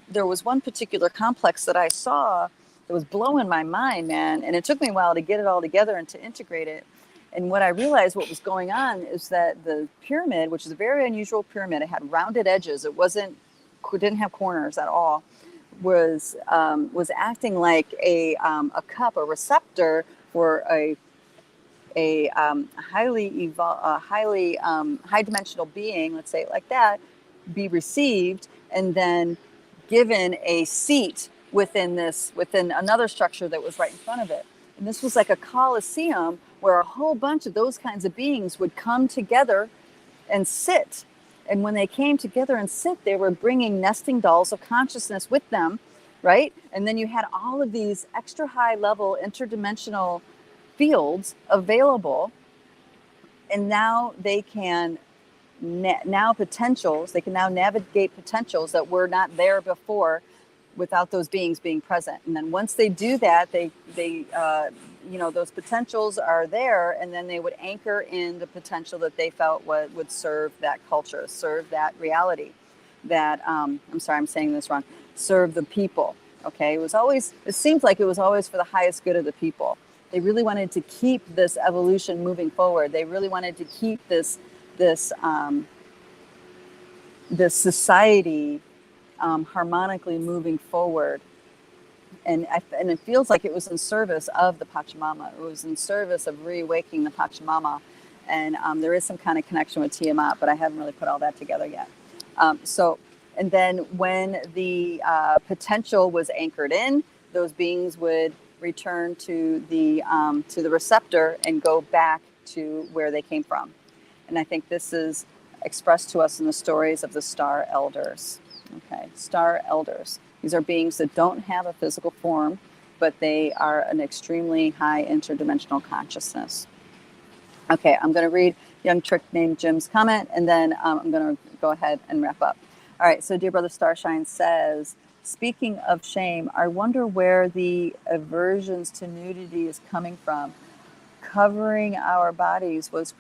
[SPEAKER 1] there was one particular complex that I saw that was blowing my mind, man. And it took me a while to get it all together and to integrate it. And what I realized what was going on is that the pyramid, which is a very unusual pyramid, it had rounded edges. It didn't have corners at all. Was acting like a cup, a receptor for a high dimensional being, let's say it like that, be received and then given a seat within another structure that was right in front of it. And this was like a coliseum where a whole bunch of those kinds of beings would come together and sit. And when they came together and sit, they were bringing nesting dolls of consciousness with them, right? And then you had all of these extra high level interdimensional fields available. And now they can they can now navigate potentials that were not there before, without those beings being present. And then once they do that, they those potentials are there, and then they would anchor in the potential that they felt would serve that culture, serve that reality, that I'm sorry, I'm saying this wrong, serve the people. Okay, it seems like it was always for the highest good of the people. They really wanted to keep this evolution moving forward. They really wanted to keep this society harmonically moving forward. And it feels like it was in service of the Pachamama. It was in service of reawakening the Pachamama. And there is some kind of connection with Tiamat, but I haven't really put all that together yet. And then when the potential was anchored in, those beings would return to the receptor and go back to where they came from. And I think this is expressed to us in the stories of the star elders. Okay, star elders. These are beings that don't have a physical form, but they are an extremely high interdimensional consciousness. Okay, I'm going to read Young Trick Named Jim's comment, and then I'm going to go ahead and wrap up. All right, so Dear Brother Starshine says, speaking of shame, I wonder where the aversions to nudity is coming from. Covering our bodies was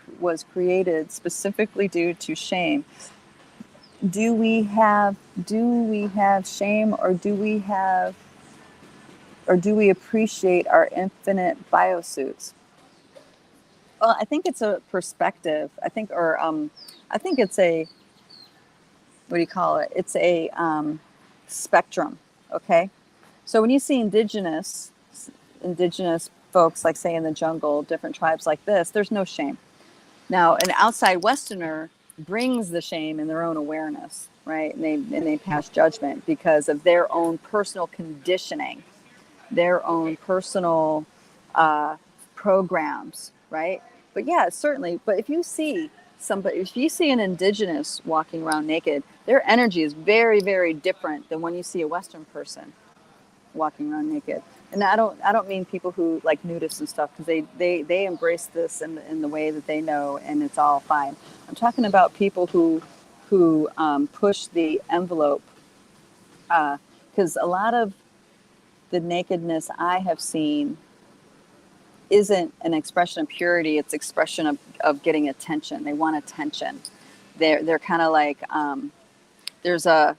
[SPEAKER 1] created specifically due to shame. Do we have shame, or do we appreciate our infinite biosuits? Well, I think it's a perspective. I think it's a, what do you call it? It's a spectrum. Okay, so when you see indigenous folks, like say in the jungle, different tribes like this, there's no shame. Now, an outside Westerner brings the shame in their own awareness, right? And they pass judgment because of their own personal conditioning, their own personal programs, right? But yeah, certainly. But if you see an indigenous walking around naked, their energy is very, very different than when you see a Western person walking around naked. And I don't mean people who like nudists and stuff, because they embrace this in the way that they know, and it's all fine. I'm talking about people who push the envelope, because a lot of the nakedness I have seen isn't an expression of purity. It's expression of getting attention. They want attention. They're kind of like there's an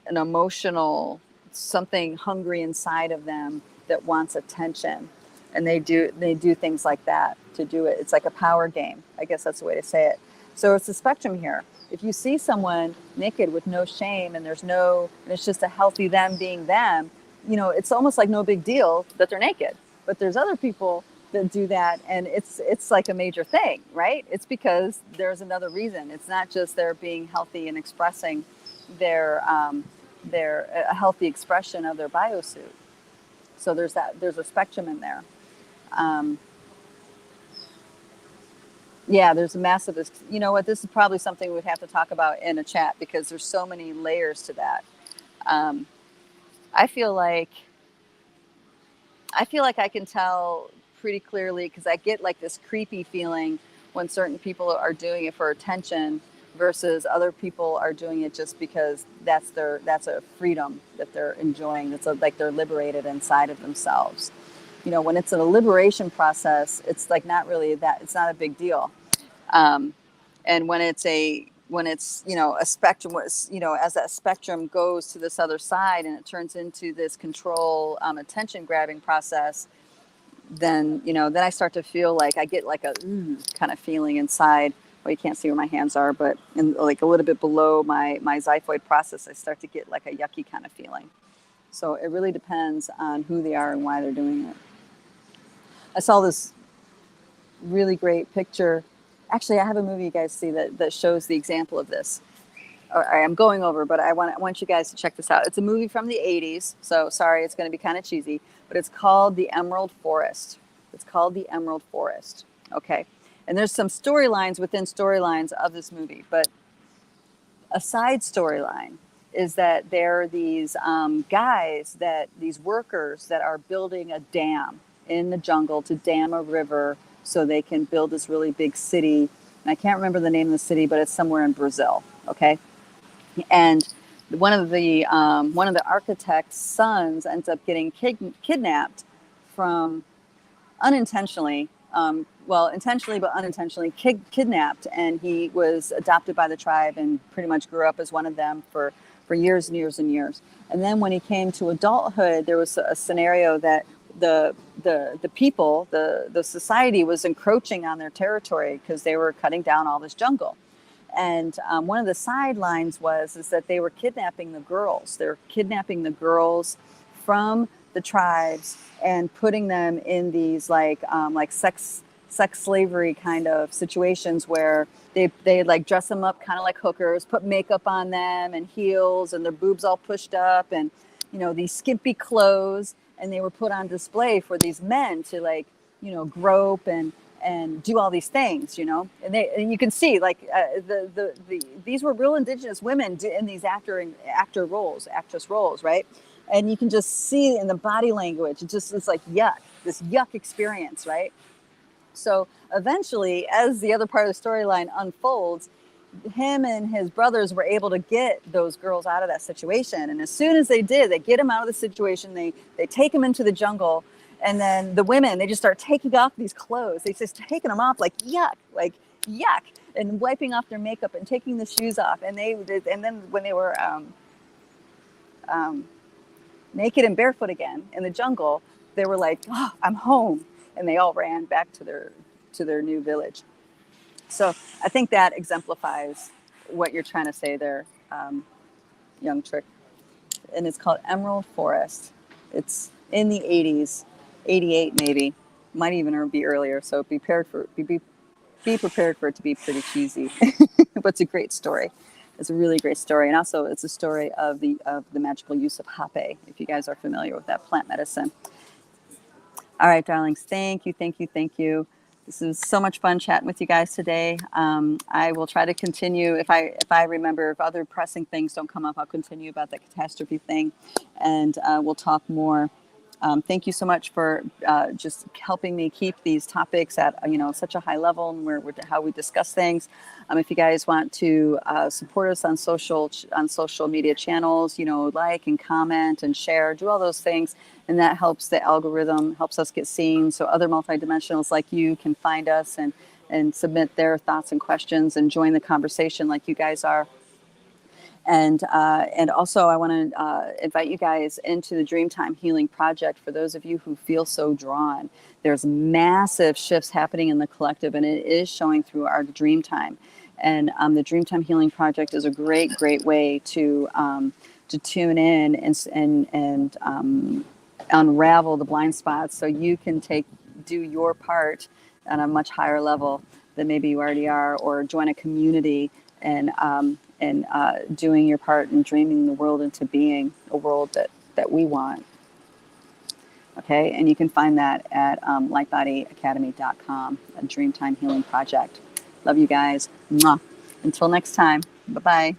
[SPEAKER 1] emotional something hungry inside of them that wants attention, and they do things like that to do it. It's like a power game, I guess that's the way to say it. So it's a spectrum here. If you see someone naked with no shame, and it's just a healthy them being them, it's almost like no big deal that they're naked. But there's other people that do that, and it's like a major thing, right? It's because there's another reason. It's not just they're being healthy and expressing their a healthy expression of their biosuit. So there's a spectrum in there. Yeah, there's a massive, you know what, this is probably something we'd have to talk about in a chat, because there's so many layers to that. I feel like I can tell pretty clearly, because I get like this creepy feeling when certain people are doing it for attention versus other people are doing it just because that's a freedom that they're enjoying. It's like they're liberated inside of themselves. When it's a liberation process, it's like not really that, it's not a big deal. And when it's a spectrum, as that spectrum goes to this other side and it turns into this control, attention grabbing process, then I start to feel like I get like a kind of feeling inside. Well, you can't see where my hands are, but like a little bit below my xiphoid process, I start to get like a yucky kind of feeling. So it really depends on who they are and why they're doing it. I saw this really great picture. Actually, I have a movie you guys see that shows the example of this. I'm going over, but I want you guys to check this out. It's a movie from the 80s, so sorry, it's going to be kind of cheesy, but it's called The Emerald Forest. It's called The Emerald Forest, okay? And there's some storylines within storylines of this movie, but a side storyline is that there are these these workers that are building a dam in the jungle to dam a river so they can build this really big city. And I can't remember the name of the city, but it's somewhere in Brazil, okay? And one of the architect's sons ends up getting kidnapped from unintentionally, well, intentionally but unintentionally kidnapped, and he was adopted by the tribe and pretty much grew up as one of them for years and years and years. And then when he came to adulthood, there was a scenario that the people, the society was encroaching on their territory because they were cutting down all this jungle. And one of the sidelines is that they were kidnapping the girls. They're kidnapping the girls from the tribes and putting them in these like sex slavery kind of situations where they like dress them up kind of like hookers, put makeup on them and heels and their boobs all pushed up and, you know, these skimpy clothes, and they were put on display for these men to like, you know, grope and do all these things, you know, and you can see like these were real indigenous women in these actress roles, right? And you can just see in the body language, it's like this yuck experience, right? So eventually, as the other part of the storyline unfolds, him and his brothers were able to get those girls out of that situation. And as soon as they did, they get them out of the situation, they take them into the jungle. And then the women, they just start taking off these clothes. They just taking them off like yuck, and wiping off their makeup and taking the shoes off. And then when they were naked and barefoot again in the jungle, they were like, oh, I'm home. And they all ran back to their new village. So I think that exemplifies what you're trying to say there, young trick. And it's called Emerald Forest. It's in the 80s, 88 maybe, might even be earlier. So be prepared for it to be pretty cheesy. But it's a great story. It's a really great story. And also it's a story of the magical use of hape, if you guys are familiar with that plant medicine. All right, darlings, thank you. This is so much fun chatting with you guys today. I will try to continue, if I remember, if other pressing things don't come up, I'll continue about the catastrophe thing, and we'll talk more. Thank you so much for just helping me keep these topics at such a high level and how we discuss things. If you guys want to support us on social media channels, like and comment and share, do all those things, and that helps the algorithm, helps us get seen, so other multidimensionals like you can find us and submit their thoughts and questions and join the conversation like you guys are. And also, I want to invite you guys into the Dreamtime Healing Project. For those of you who feel so drawn, there's massive shifts happening in the collective, and it is showing through our Dreamtime. And the Dreamtime Healing Project is a great way to tune in and unravel the blind spots, so you can do your part on a much higher level than maybe you already are, or join a community and doing your part in dreaming the world into being a world that we want. Okay, and you can find that at lightbodyacademy.com, a Dreamtime Healing Project. Love you guys. Mwah. Until next time. Bye-bye.